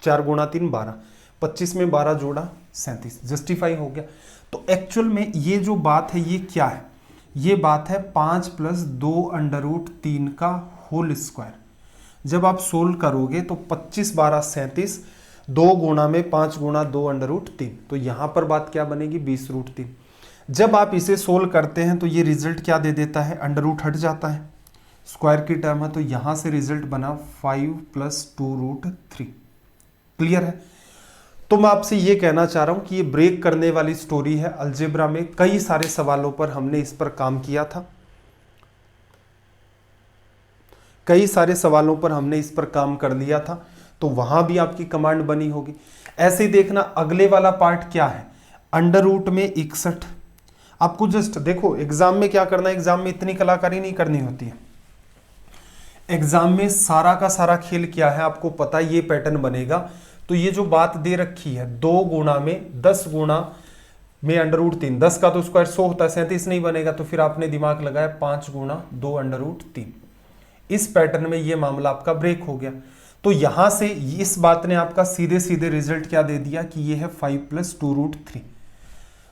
4 गुणा 3 12, 25 में 12 जोड़ा 37, जस्टिफाई हो गया। तो एक्चुअल में ये जो बात है ये क्या है, ये बात है 5 + 2√3 का होल स्क्वायर। जब आप सोल्व करोगे तो 25 12 37, 2 गुणा में 5 गुणा 2√3, तो यहां पर बात क्या बनेगी 20√3। जब आप इसे सोल्व करते हैं तो ये रिजल्ट क्या दे देता है, अंडर रूट हट जाता है, स्क्वायर की टर्म है, तो यहां से रिजल्ट बना 5 + 2√3। क्लियर है। तो मैं आपसे ये कहना चाह रहा हूं कि ये ब्रेक करने वाली स्टोरी है। अलजेब्रा में कई सारे सवालों पर हमने इस पर काम किया था, कई सारे सवालों पर हमने इस पर काम कर लिया था, तो वहां भी आपकी कमांड बनी होगी। ऐसे ही देखना अगले वाला पार्ट क्या है, अंडर रूट में 61। आपको जस्ट देखो एग्जाम में क्या करना है, एग्जाम में इतनी कलाकारी नहीं करनी होती है। एग्जाम में सारा का सारा खेल क्या है आपको पता है, ये पैटर्न बनेगा। तो ये जो बात दे रखी है 2 गुणा में 10 गुणा में √3, 10 का तो स्क्वायर 100 होता है, 37 नहीं बनेगा, तो फिर आपने दिमाग लगाया 5 गुणा 2√3। इस पैटर्न में ये मामला आपका ब्रेक हो गया। तो यहां से इस बात ने आपका सीधे सीधे रिजल्ट क्या दे दिया कि ये है 5 + 2√3।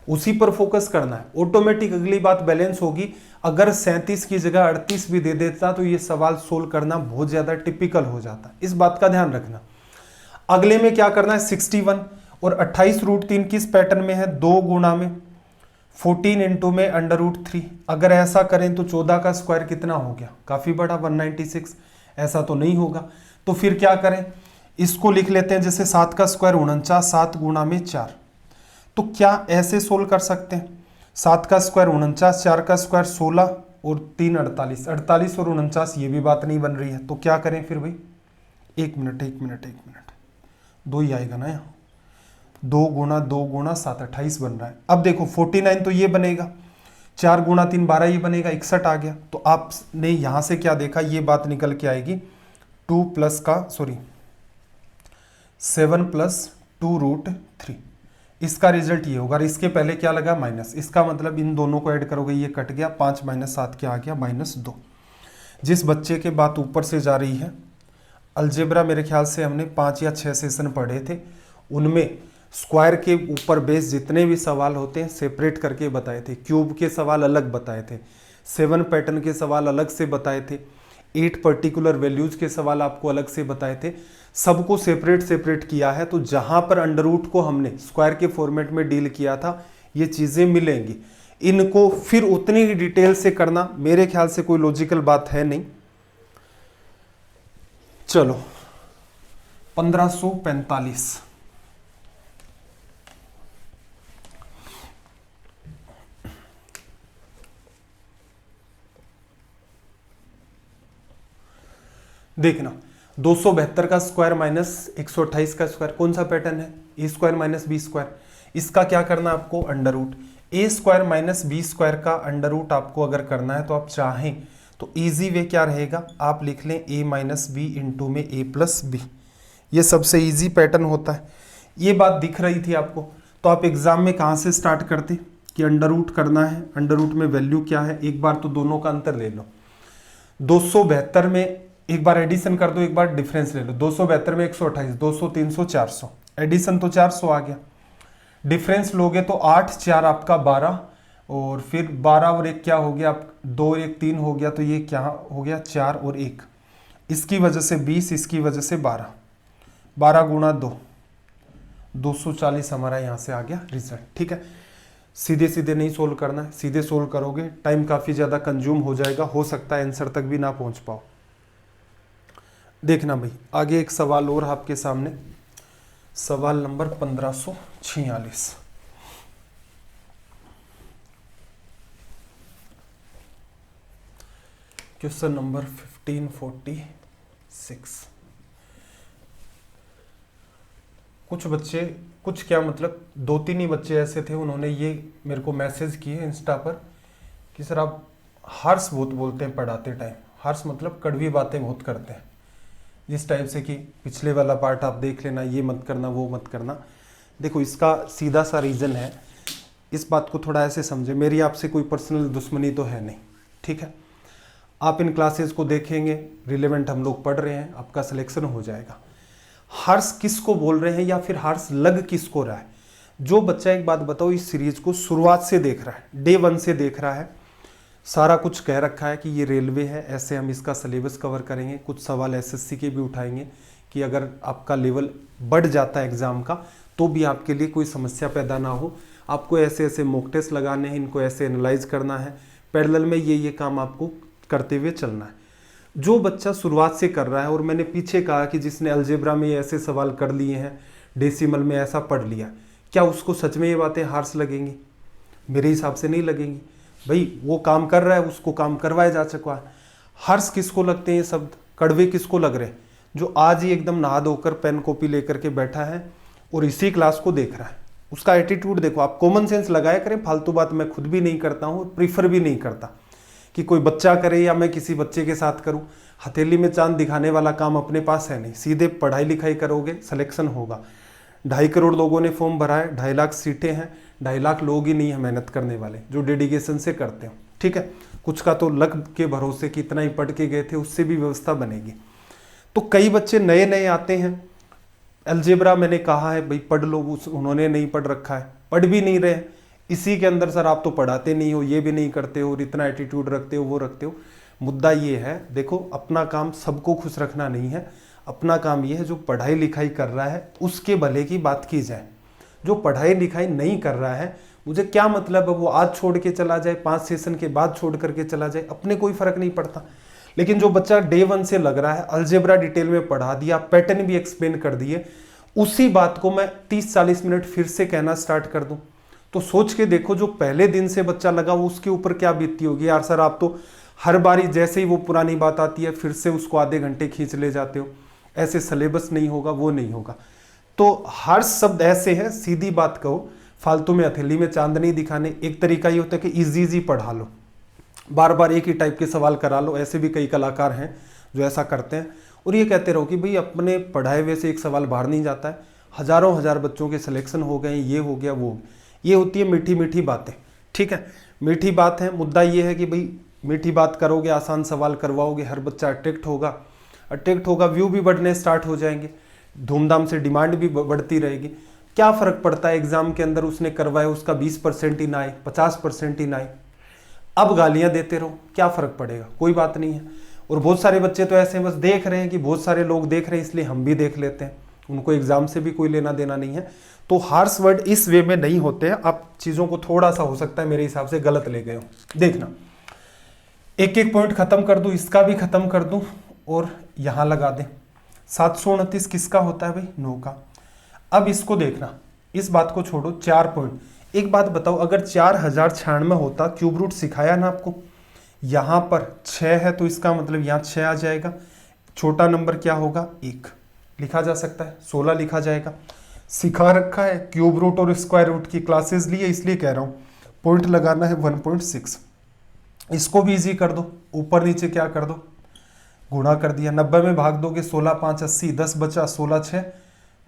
उसी पर फोकस करना है, ऑटोमेटिक अगली बात बैलेंस होगी। अगर 37 की जगह 38 भी दे देता तो ये सवाल सोल्व करना बहुत ज्यादा टिपिकल हो जाता, इस बात का ध्यान रखना। अगले में क्या करना है 61 और 28√3 किस पैटर्न में है, 2 गुणा में 14 इंटू में √3। अगर ऐसा करें तो 14 का स्क्वायर कितना हो गया, काफी बड़ा 196। ऐसा तो नहीं होगा, तो फिर क्या करें, इसको लिख लेते हैं जैसे 7 का स्क्वायर 49, 7 गुणा में 4। तो क्या ऐसे सोल्व कर सकते हैं, 7 का स्क्वायर 49, 4 का स्क्वायर 16 और 3 48, 48 और 49, ये भी बात नहीं बन रही है। तो क्या करें फिर भाई, एक मिनट 2 ही आएगा ना यहाँ, 2 गुणा 2 गुणा 7 28 बन रहा है। अब देखो 49 तो ये बनेगा, 4 गुणा 3 12 ये बनेगा, 61 आ गया। तो आपने यहाँ से क्या देखा, ये बात निकल के आएगी 7 प्लस 2√3, इसका रिजल्ट ये होगा। और इसके पहले क्या लगा, माइनस, इसका मतलब इन दोनों को ऐड करोगे ये कट गया, 5 - 7 क्या आ गया, -2। जिस बच्चे के बात ऊपर से जा रही है, अलजेब्रा मेरे ख्याल से हमने 5 या 6 सेशन पढ़े थे, उनमें स्क्वायर के ऊपर बेस जितने भी सवाल होते हैं सेपरेट करके बताए थे। क्यूब के सवाल अलग बताए थे, 7 पैटर्न के सवाल अलग से बताए थे, 8 पर्टिकुलर वैल्यूज के सवाल आपको अलग से बताए थे। सबको सेपरेट किया है। तो जहां पर अंडर रूट को हमने स्क्वायर के फॉर्मेट में डील किया था, ये चीजें मिलेंगी। इनको फिर उतनी ही डिटेल से करना मेरे ख्याल से कोई लॉजिकल बात है नहीं। चलो 1545, देखना 272 का स्क्वायर माइनस 128 का स्क्वायर कौन सा पैटर्न है, ए स्क्वायर माइनस बी स्क्वायर। इसका क्या करना है आपको, अंडर रूट। ए स्क्वायर माइनस बी स्क्वायर का अंडर रूट आपको अगर करना है तो आप चाहें तो इजी वे क्या रहेगा, आप लिख लें ए माइनस बी इंटू में ए प्लस बी। ये सबसे इजी पैटर्न होता है। ये बात दिख रही थी आपको, तो आप एग्जाम में कहाँ से स्टार्ट करते कि अंडर रूट करना है, अंडर रूट में वैल्यू क्या है, एक बार तो दोनों का अंतर ले लो। 272 में एक बार एडिशन कर दो, एक बार डिफरेंस ले लो। 272 में 128, 200 300 400, एडिशन तो 400 आ गया। डिफरेंस लोगे तो 8 4 आपका 12, और फिर 12 और 1 क्या हो गया, आप 2 और 1 3 हो गया, तो ये क्या हो गया 4 और 1, इसकी वजह से 20, इसकी वजह से 12, 12 गुणा 2 240 हमारा यहाँ से आ गया रिजल्ट। ठीक है, सीधे सीधे नहीं सोल्व करना है, सीधे सोल्व करोगे टाइम काफ़ी ज़्यादा कंज्यूम हो जाएगा, हो सकता है आंसर तक भी ना पहुँच पाओ। देखना भाई, आगे एक सवाल और आपके सामने, सवाल नंबर 1546। Question number 1546। कुछ बच्चे, कुछ क्या मतलब 2-3 ही बच्चे ऐसे थे, उन्होंने ये मेरे को मैसेज किए इंस्टा पर कि सर आप हार्श बहुत बोलते हैं पढ़ाते टाइम। हार्श मतलब कड़वी बातें बहुत करते हैं, जिस टाइप से कि पिछले वाला पार्ट आप देख लेना, ये मत करना वो मत करना। देखो इसका सीधा सा रीज़न है, इस बात को थोड़ा ऐसे समझे, मेरी आपसे कोई पर्सनल दुश्मनी तो है नहीं, ठीक है। आप इन क्लासेस को देखेंगे, रिलेवेंट हम लोग पढ़ रहे हैं, आपका सिलेक्शन हो जाएगा। हार्श किसको बोल रहे हैं या फिर हार्श लग किसको रहा है? जो बच्चा, एक बात बताओ, इस सीरीज को शुरुआत से देख रहा है, डे 1 से देख रहा है, सारा कुछ कह रखा है कि ये रेलवे है, ऐसे हम इसका सिलेबस कवर करेंगे, कुछ सवाल एसएससी के भी उठाएंगे कि अगर आपका लेवल बढ़ जाता है एग्जाम का तो भी आपके लिए कोई समस्या पैदा ना हो। आपको ऐसे ऐसे मॉक टेस्ट लगाने हैं, इनको ऐसे एनालाइज करना है, पैरेलल में ये काम आपको करते हुए चलना है। जो बच्चा शुरुआत से कर रहा है, और मैंने पीछे कहा कि जिसने अलजेब्रा में ऐसे सवाल कर लिए हैं, डेसिमल में ऐसा पढ़ लिया, क्या उसको सच में ये बातें हार्श लगेंगी? मेरे हिसाब से नहीं लगेंगी। भाई वो काम कर रहा है, उसको काम करवाया जा चुका है। हार्श किसको लगते हैं ये शब्द, कड़वे किसको लग रहे हैं? जो आज ही एकदम नहा धोकर पेन कॉपी लेकर के बैठा है और इसी क्लास को देख रहा है, उसका एटीट्यूड देखो। आप कॉमन सेंस लगाया करें, फालतू बात मैं खुद भी नहीं करता हूँ, प्रीफर भी नहीं करता कि कोई बच्चा करे या मैं किसी बच्चे के साथ करूं। हथेली में चांद दिखाने वाला काम अपने पास है नहीं, सीधे पढ़ाई लिखाई करोगे, सिलेक्शन होगा। 2.5 करोड़ लोगों ने फॉर्म भरा है, 2.5 लाख सीटें हैं, 2.5 लाख लोग ही नहीं है मेहनत करने वाले जो डेडिकेशन से करते हो, ठीक है। कुछ का तो लक के भरोसे कि इतना ही पढ़ के गए थे, उससे भी व्यवस्था बनेगी। तो कई बच्चे नए नए आते हैं, अलजेब्रा मैंने कहा है भाई पढ़ लो, उन्होंने नहीं पढ़ रखा है, पढ़ भी नहीं रहे, इसी के अंदर सर आप तो पढ़ाते नहीं हो, ये भी नहीं करते हो, और इतना एटीट्यूड रखते हो, वो रखते हो। मुद्दा ये है, देखो अपना काम सबको खुश रखना नहीं है, अपना काम ये है जो पढ़ाई लिखाई कर रहा है उसके भले की बात की जाए। जो पढ़ाई लिखाई नहीं कर रहा है, मुझे क्या मतलब है वो आज छोड़ के चला जाए, 5 सेशन के बाद छोड़ करके चला जाए, अपने कोई फर्क नहीं पड़ता। लेकिन जो बच्चा डे 1 से लग रहा है, अलजेब्रा डिटेल में पढ़ा दिया, पैटर्न भी एक्सप्लेन कर दिए, उसी बात को मैं 30-40 मिनट फिर से कहना स्टार्ट कर दूं, तो सोच के देखो जो पहले दिन से बच्चा लगा वो उसके ऊपर क्या बीतती होगी। यार सर आप तो हर बारी जैसे ही वो पुरानी बात आती है फिर से उसको आधे घंटे खींच ले जाते हो, ऐसे सिलेबस नहीं होगा, वो नहीं होगा। तो हर शब्द ऐसे हैं, सीधी बात कहो, फालतू में हथेली में चांद नहीं दिखाने। एक तरीका ये होता है कि इजी पढ़ा लो, बार बार एक ही टाइप के सवाल करा लो। ऐसे भी कई कलाकार हैं जो ऐसा करते हैं, और ये कहते रहो कि भाई अपने पढ़ाए हुए से एक सवाल बाहर नहीं जाता है, हजारों हजार बच्चों के सिलेक्शन हो गए, ये हो गया वो। ये होती है मीठी मीठी बातें, ठीक है, मीठी बात है। मुद्दा ये है कि भाई मीठी बात करोगे, आसान सवाल करवाओगे, हर बच्चा अट्रैक्ट होगा, व्यू भी बढ़ने स्टार्ट हो जाएंगे, धूमधाम से डिमांड भी बढ़ती रहेगी। क्या फ़र्क पड़ता है एग्जाम के अंदर उसने करवाया, उसका 20% ही ना आए, 50% ही ना आए, अब गालियां देते रहो, क्या फ़र्क पड़ेगा, कोई बात नहीं है। और बहुत सारे बच्चे तो ऐसे बस देख रहे हैं कि बहुत सारे लोग देख रहे हैं इसलिए हम भी देख लेते हैं, उनको एग्जाम से भी कोई लेना देना नहीं है। तो हार्श वर्ड इस वे में नहीं होते हैं। आप चीज़ों को थोड़ा सा हो सकता है मेरे हिसाब से गलत ले गए हो। देखना, एक एक पॉइंट खत्म कर दूं, इसका भी खत्म कर दूं और यहां लगा दें। 729 किसका होता है भाई? 9 का। अब इसको देखना, इस बात को छोड़ो, 4 पॉइंट। एक बात बताओ, अगर 4096 होता, क्यूब रूट सिखाया ना आपको, यहां पर 6 है तो इसका मतलब यहां 6 आ जाएगा। छोटा नंबर क्या होगा? 1 लिखा जा सकता है, 16 लिखा जाएगा। सिखा रखा है, क्यूब रूट और स्क्वायर रूट की क्लासेस ली है, इसलिए कह रहा हूं पॉइंट लगाना है 1.6। इसको भी इजी कर दो, ऊपर नीचे क्या कर दो, गुणा कर दिया। 90 में भाग दोगे, 16 5 80, 10 बचा, 16 6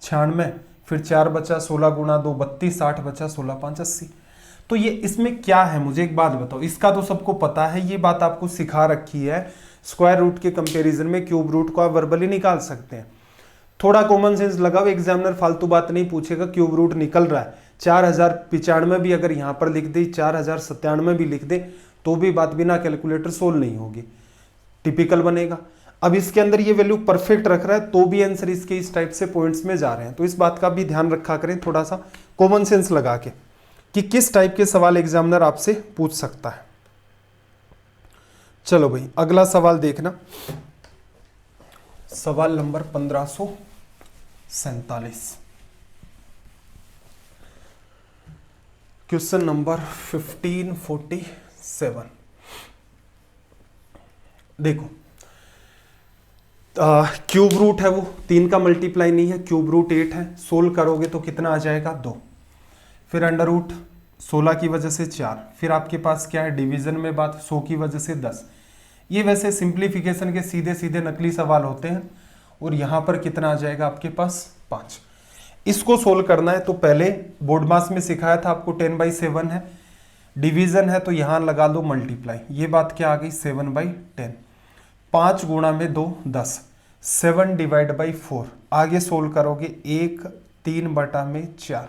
96, फिर 4 बचा, 16 गुणा 2 32, 60 बचा, 16 5 80। तो ये इसमें क्या है, मुझे एक बात बताओ, इसका तो सबको पता है, ये बात आपको सिखा रखी है। स्क्वायर रूट के कंपैरिजन में क्यूब रूट को आप वर्बली निकाल सकते हैं। थोड़ा कॉमन सेंस लगाओ, एग्जामिनर फालतू बात नहीं पूछेगा, क्यूब रूट निकल रहा है। 4095 भी अगर यहाँ पर लिख दे, 4097 भी लिख दे, तो भी बात बिना कैलकुलेटर सोल्व नहीं होगी, टिपिकल बनेगा। अब इसके अंदर ये वैल्यू परफेक्ट रख रहा है तो भी आंसर इसके इस टाइप से पॉइंट्स में जा रहे हैं। तो इस बात का भी ध्यान रखा करें, थोड़ा सा कॉमन सेंस लगा के, कि किस टाइप के सवाल एग्जामिनर आपसे पूछ सकता है। चलो भाई, अगला सवाल देखना, सवाल नंबर 1547, क्वेश्चन नंबर 1547। देखो, क्यूब रूट है वो 3 का मल्टीप्लाई नहीं है, क्यूब रूट 8 है, सोल्व करोगे तो कितना आ जाएगा? 2। फिर अंडर रूट 16 की वजह से 4, फिर आपके पास क्या है डिवीजन में बात, 100 की वजह से 10। ये वैसे सिंप्लीफिकेशन के सीधे सीधे नकली सवाल होते हैं। और यहाँ पर कितना आ जाएगा आपके पास? 5। इसको सोल्व करना है तो पहले बोर्ड मास में सिखाया था आपको, 10/7 है, डिवीजन है तो यहाँ लगा दो मल्टीप्लाई। ये बात क्या आ गई? 7/10। 5 गुणा में 2 10, 7 डिवाइड बाई 4। आगे सोल्व करोगे 1 3/4।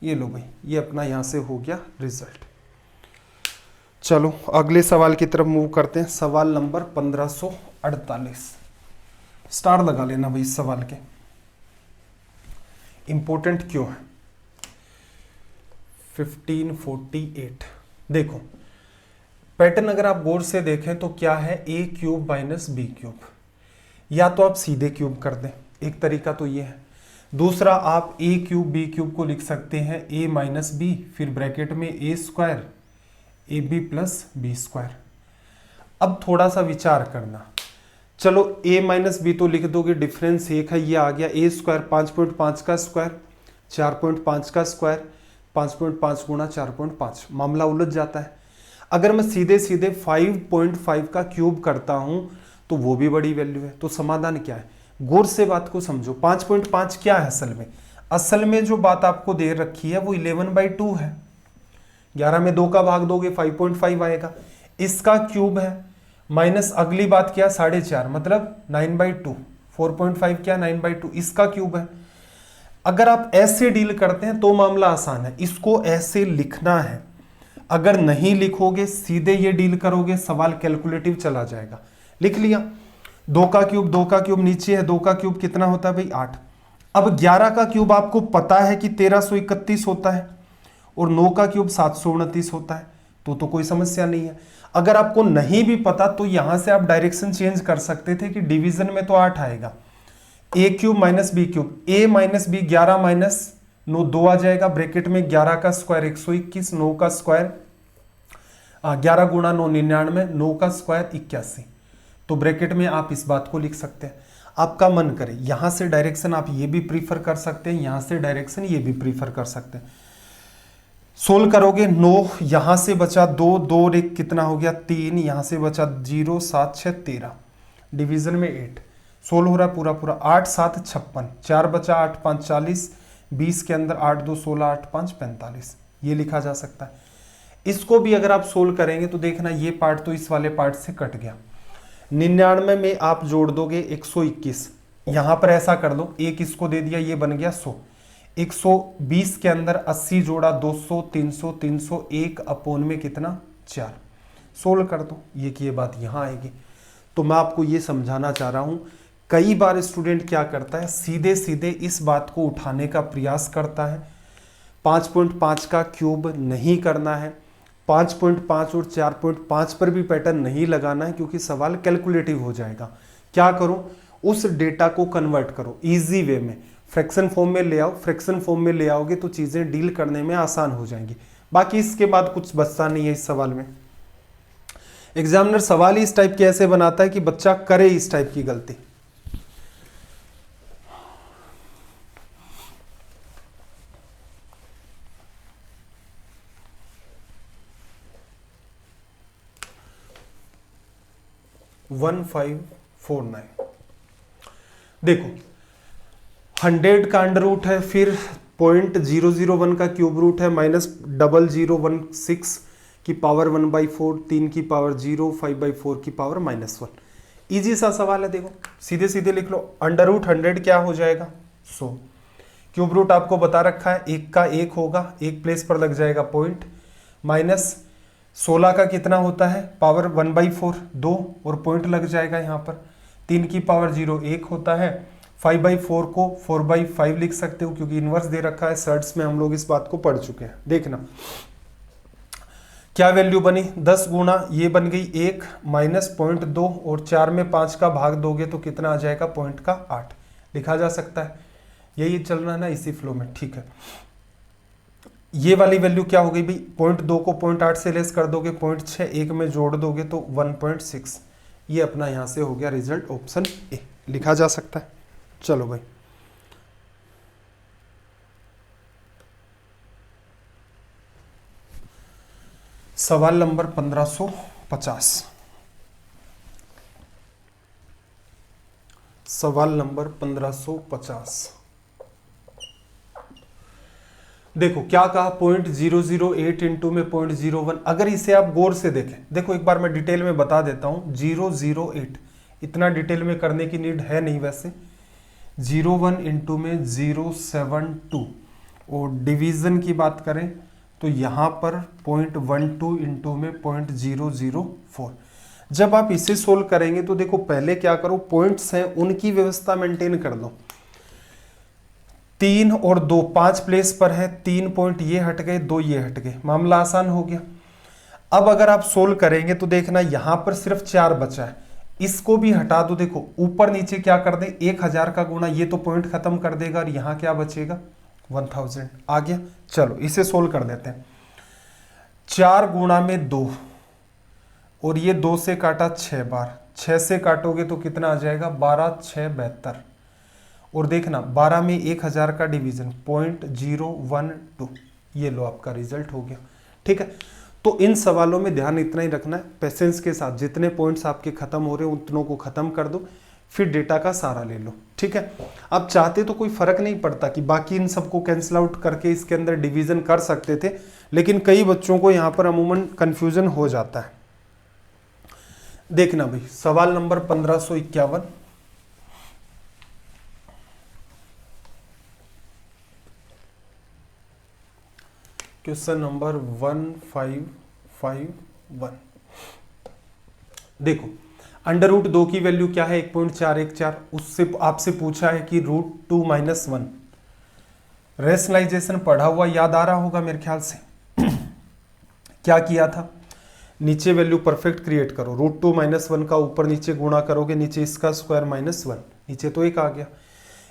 ये लो भाई, ये अपना यहां से हो गया रिजल्ट। चलो अगले सवाल की तरफ मूव करते हैं, सवाल नंबर 1548। स्टार लगा लेना भाई इस सवाल के, इंपॉर्टेंट क्यों है। 1548 देखो, पैटर्न अगर आप गौर से देखें तो क्या है? a cube minus B cube. या तो आप सीधे क्यूब कर दें, एक तरीका तो ये है। दूसरा, आप a क्यूब बी क्यूब को लिख सकते हैं a माइनस बी, फिर ब्रैकेट में a square ab plus B square. अब थोड़ा सा विचार करना, चलो a माइनस बी तो लिख दोगे, डिफरेंस 1 है, ये आ गया a स्क्वायर 5.5 का स्क्वायर 4.5 का स्क्वायर, 5.5 गुणा 4.5, मामला उलझ जाता है। अगर मैं सीधे सीधे 5.5 का क्यूब करता हूं तो वो भी बड़ी वैल्यू है। तो समाधान क्या है? गौर से बात को समझो। 5.5 क्या है असल में? असल में जो बात आपको दे रखी है वो 11/2 है। 11 में 2 का भाग दोगे 5.5 आएगा, इसका क्यूब है। माइनस अगली बात क्या? 4.5 मतलब 9/2। 4.5 क्या? 9/2, इसका क्यूब है। अगर आप ऐसे डील करते हैं तो मामला आसान है, इसको ऐसे लिखना है। अगर नहीं लिखोगे, सीधे ये डील करोगे, सवाल कैलकुलेटिव चला जाएगा। लिख लिया, 2 का क्यूब नीचे है, 2 का क्यूब कितना होता है भाई? 8। अब 11 का क्यूब आपको पता है कि 1331 होता है और 9 का क्यूब 729 होता है, तो कोई समस्या नहीं है। अगर आपको नहीं भी पता तो यहां से आप डायरेक्शन चेंज कर सकते थे कि डिवीजन में तो 8 आएगा, a cube minus B cube, a minus B 11 minus 9 2 आ जाएगा, ब्रैकेट में 11 का स्क्वायर 121, 9 का स्क्वायर 11 गुणा 9 99, 9 का स्क्वायर 81। तो ब्रैकेट में आप इस बात को लिख सकते हैं। आपका मन करे, यहाँ से डायरेक्शन आप ये भी प्रीफर कर सकते हैं, यहाँ से डायरेक्शन ये भी प्रीफर कर सकते हैं। सोल्व करोगे 9, यहाँ से बचा 2, 2 और 1 कितना हो गया 3, यहाँ से बचा 0, 7 6 13, डिवीजन में 8, सोल्व हो रहा है पूरा पूरा, 8 7 56, 4 बचा 8 5 40, 20 के अंदर 8 2 16, 8 5 45, ये लिखा जा सकता है। इसको भी अगर आप सोल्व करेंगे तो देखना ये पार्ट तो इस वाले पार्ट से कट गया। 99 में आप जोड़ दोगे 121, यहाँ पर ऐसा कर दो, एक इसको दे दिया, ये बन गया 100, 120 के अंदर 80 जोड़ा 200, 300, 301 अपोन में कितना 4, सोल्व कर दो, ये की ये बात यहाँ आएगी। तो मैं आपको ये समझाना चाह रहा हूँ, कई बार स्टूडेंट क्या करता है, सीधे सीधे इस बात को उठाने का प्रयास करता है, 5.5 का क्यूब नहीं करना है, 5.5 और 4.5 पर भी पैटर्न नहीं लगाना है, क्योंकि सवाल कैलकुलेटिव हो जाएगा। क्या करो, उस डेटा को कन्वर्ट करो इजी वे में, फ्रैक्शन फॉर्म में ले आओ, फ्रैक्शन फॉर्म में ले आओगे तो चीज़ें डील करने में आसान हो जाएंगी। बाकी इसके बाद कुछ बचता नहीं है इस सवाल में। एग्जामिनर सवाल ही इस टाइप के ऐसे बनाता है कि बच्चा करे इस टाइप की गलती। वन 549, देखो 100 का अंडर रूट है, फिर 0.001 का क्यूब रूट है, -0016 की पावर 1/4, 3 की पावर 0, 5/4 की पावर -1। इजी सा सवाल है, देखो सीधे सीधे लिख लो, अंडर रूट 100 क्या हो जाएगा 100, क्यूब रूट आपको बता रखा है 1 का 1 होगा, एक प्लेस पर लग जाएगा पॉइंट, माइनस 16 का कितना होता है पावर 1/4 2 और पॉइंट लग जाएगा यहाँ पर, 3 की पावर 0 1 होता है, 5/4 को 4/5 लिख सकते हो क्योंकि इनवर्स दे रखा है, सर्ट्स में हम लोग इस बात को पढ़ चुके हैं। देखना क्या वैल्यू बनी, 10 गुना ये बन गई 1 माइनस 0.2 और 4 में 5 का भाग दोगे तो कितना आ जाएगा पॉइंट का 8, लिखा जा सकता है। यही चल रहा है ना इसी फ्लो में, ठीक है। ये वाली वैल्यू क्या हो गई भाई, 0.2 को 0.8 से लेस कर दोगे 0.6, 1 में जोड़ दोगे तो 1.6, ये अपना यहां से हो गया रिजल्ट, ऑप्शन ए लिखा जा सकता है। चलो भाई सवाल नंबर 1550, सवाल नंबर 1550, देखो क्या कहा 0.008 इंटू में 0.01, अगर इसे आप गौर से देखें, देखो एक बार मैं डिटेल में बता देता हूं, 008 इतना डिटेल में करने की नीड है नहीं वैसे, 01 इंटू में 072 और डिवीजन की बात करें तो यहां पर 0.12 इंटू में 0.004। जब आप इसे सोल्व करेंगे तो देखो पहले क्या करो, पॉइंट्स हैं उनकी व्यवस्था मेंटेन कर लो, 3 और 2 5 प्लेस पर है, 3 पॉइंट ये हट गए 2 ये हट गए, मामला आसान हो गया। अब अगर आप सोल्व करेंगे तो देखना यहां पर सिर्फ 4 बचा है, इसको भी हटा दो, देखो ऊपर नीचे क्या कर दे 1000 का गुणा, ये तो पॉइंट खत्म कर देगा और यहां क्या बचेगा 1000 आ गया। चलो इसे सोल्व कर देते हैं, 4 गुणा में 2 और ये 2 से काटा 6 बार, 6 से काटोगे तो कितना आ जाएगा 12 6 72 और देखना 12 में 1000 का डिवीजन 0.012, ये लो आपका रिजल्ट हो गया। ठीक है, तो इन सवालों में ध्यान इतना ही रखना है, पेशेंस के साथ जितने पॉइंट्स आपके खत्म हो रहे हैं उतनों को खत्म कर दो, फिर डेटा का सहारा ले लो। ठीक है, आप चाहते तो कोई फर्क नहीं पड़ता कि बाकी इन सबको कैंसिल आउट करके इसके अंदर डिवीजन कर सकते थे, लेकिन कई बच्चों को यहां पर अमूमन कंफ्यूजन हो जाता है। देखना भाई सवाल नंबर 1551, क्वेश्चन नंबर 1551, देखो अंडर रूट 2 की वैल्यू क्या है 1.414, उससे आपसे पूछा है कि √2 - 1, रेशनलाइजेशन पढ़ा हुआ याद आ रहा होगा मेरे ख्याल से। क्या किया था, नीचे वैल्यू परफेक्ट क्रिएट करो, √2 - 1 का ऊपर नीचे गुणा करोगे, नीचे इसका स्क्वायर -1, नीचे तो 1 आ गया,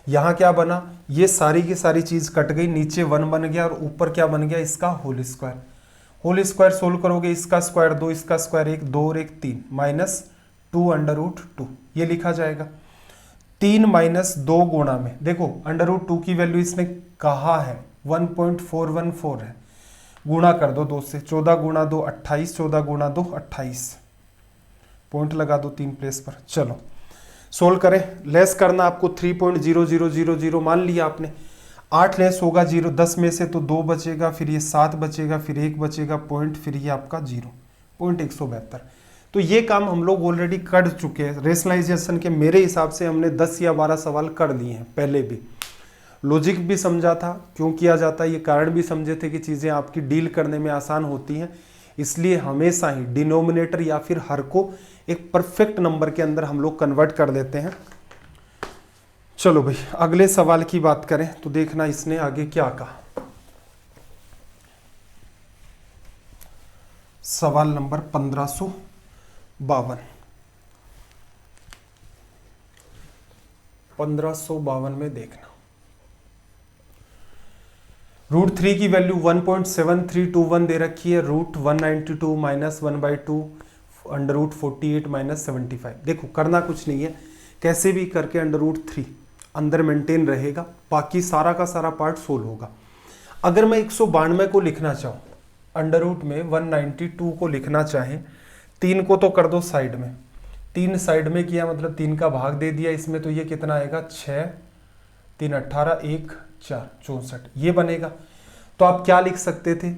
यहाँ क्या बना, ये सारी की सारी चीज कट गई, नीचे 1 बन गया और ऊपर क्या बन गया इसका whole square. Whole square solve करोगे, इसका स्क्वायर 2, इसका स्क्वायर 1, 2 और 1 3, -2 √2, ये लिखा जाएगा। 3 माइनस 2 गुणा में, देखो √2 की वैल्यू इसने कहा है 1.414 है, गुणा कर दो 2 से, 14 गुणा 2 28, 14 गुणा 2 28, पॉइंट लगा दो 3 प्लेस पर। चलो सोल्व करें, लेस करना आपको 3.0000 मान लिया आपने, 8 लेस होगा 0, 10 में से तो 2 बचेगा, फिर ये 7 बचेगा, फिर 1 बचेगा पॉइंट, फिर ये आपका 0.172। तो ये काम हम लोग ऑलरेडी कर चुके हैं रेशनलाइजेशन के, मेरे हिसाब से हमने 10 या 12 सवाल कर लिए हैं पहले भी, लॉजिक भी समझा था क्यों किया जाता है, ये कारण भी समझे थे कि चीज़ें आपकी डील करने में आसान होती हैं, इसलिए हमेशा ही डिनोमिनेटर या फिर हर को एक परफेक्ट नंबर के अंदर हम लोग कन्वर्ट कर देते हैं। चलो भाई अगले सवाल की बात करें तो देखना इसने आगे क्या कहा। सवाल नंबर 1552 में देखना, √3 की वैल्यू 1.7321 दे रखी है, √192 माइनस 1/2 √48 माइनस 75। देखो करना कुछ नहीं है, कैसे भी करके √3 अंदर मेंटेन रहेगा, बाकी सारा का सारा पार्ट सोल्व होगा। अगर मैं 192 को लिखना चाहूँ, √ में 192 को लिखना चाहें, 3 को तो कर दो साइड में, 3 साइड में किया मतलब 3 का भाग दे दिया इसमें, तो ये कितना आएगा 6, 3 18, 1 4 64, ये बनेगा। तो आप क्या लिख सकते थे,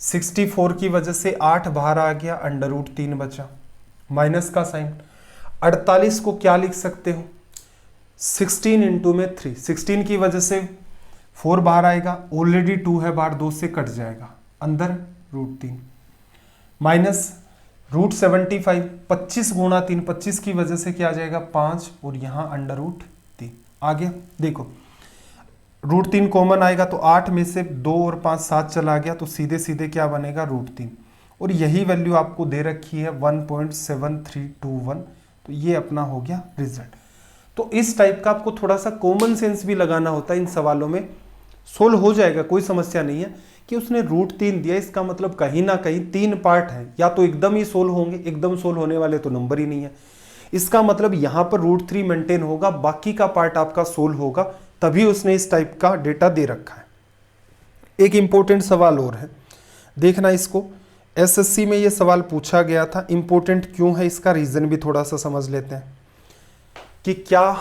64 की वजह से 8 बाहर आ गया, √3 बचा, माइनस का साइन। 48 को क्या लिख सकते हो, 16 इंटू में 3, 16 की वजह से 4 बाहर आएगा, ऑलरेडी 2 है बाहर, 2 से कट जाएगा, अंदर √3 माइनस √75, 25 गुणा 3, 25 की वजह से क्या आ जाएगा 5, और यहाँ √3 आ गया। देखो √3 कॉमन आएगा तो 8 में से 2 और 5 7 चला गया, तो सीधे सीधे क्या बनेगा √3, और यही वैल्यू आपको दे रखी है 1.7321, तो ये अपना हो गया रिजल्ट। तो इस टाइप का आपको थोड़ा सा कॉमन सेंस भी लगाना होता है इन सवालों में, सोल्व हो जाएगा, कोई समस्या नहीं है। कि उसने √3 दिया, इसका मतलब कहीं ना कहीं 3 पार्ट हैं, या तो एकदम ही सोल्व होंगे, एकदम सोल्व होने वाले तो नंबर ही नहीं है, इसका मतलब यहाँ पर √3 मेंटेन होगा, बाकी का पार्ट आपका सोल्व होगा, तभी उसने इस टाइप का डेटा दे रखा है। एक इंपॉर्टेंट सवाल और है, देखना इसको, एसएससी में ये सवाल पूछा गया था, इंपॉर्टेंट क्यों है इसका रीजन भी थोड़ा सा समझ लेते हैं कि क्या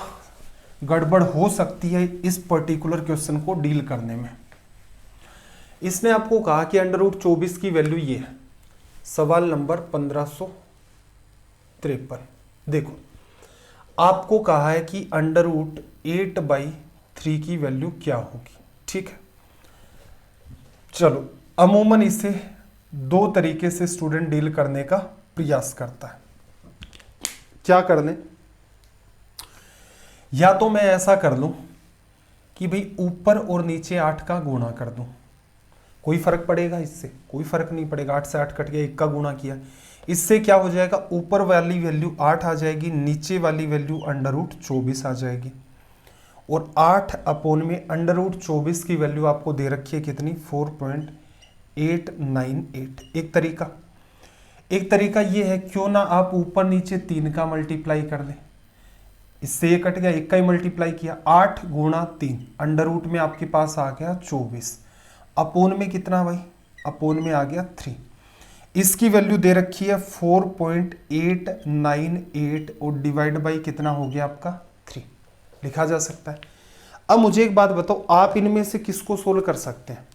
गड़बड़ हो सकती है इस पर्टिकुलर क्वेश्चन को डील करने में। इसने आपको कहा कि √24 की वैल्यू ये है, सवाल नंबर 1553। देखो आपको कहा है कि √8/3 की वैल्यू क्या होगी, ठीक है। चलो अमूमन इसे 2 तरीके से स्टूडेंट डील करने का प्रयास करता है। क्या कर लें, या तो मैं ऐसा कर लूं कि भाई ऊपर और नीचे 8 का गुणा कर दूं, कोई फर्क पड़ेगा इससे, कोई फर्क नहीं पड़ेगा, 8 से 8 कट गया, 1 का गुणा किया, इससे क्या हो जाएगा, ऊपर वाली वैल्यू 8 आ जाएगी, नीचे वाली वैल्यू √24 आ जाएगी, और 8 अपॉन में √24 की वैल्यू आपको दे रखी है कितनी, 4.898। एक तरीका ये है, क्यों ना आप ऊपर नीचे 3 का मल्टीप्लाई कर दें, इससे ये कट गया, 1 का ही मल्टीप्लाई किया, 8 गुणा 3, √ में आपके पास आ गया 24, अपोन में कितना भाई, अपोन में आ गया 3, इसकी वैल्यू दे रखी है 4.898, और डिवाइड बाई कितना हो गया आपका 3, लिखा जा सकता है। अब मुझे एक बात बताओ, आप इनमें से किसको सोल्व कर सकते हैं,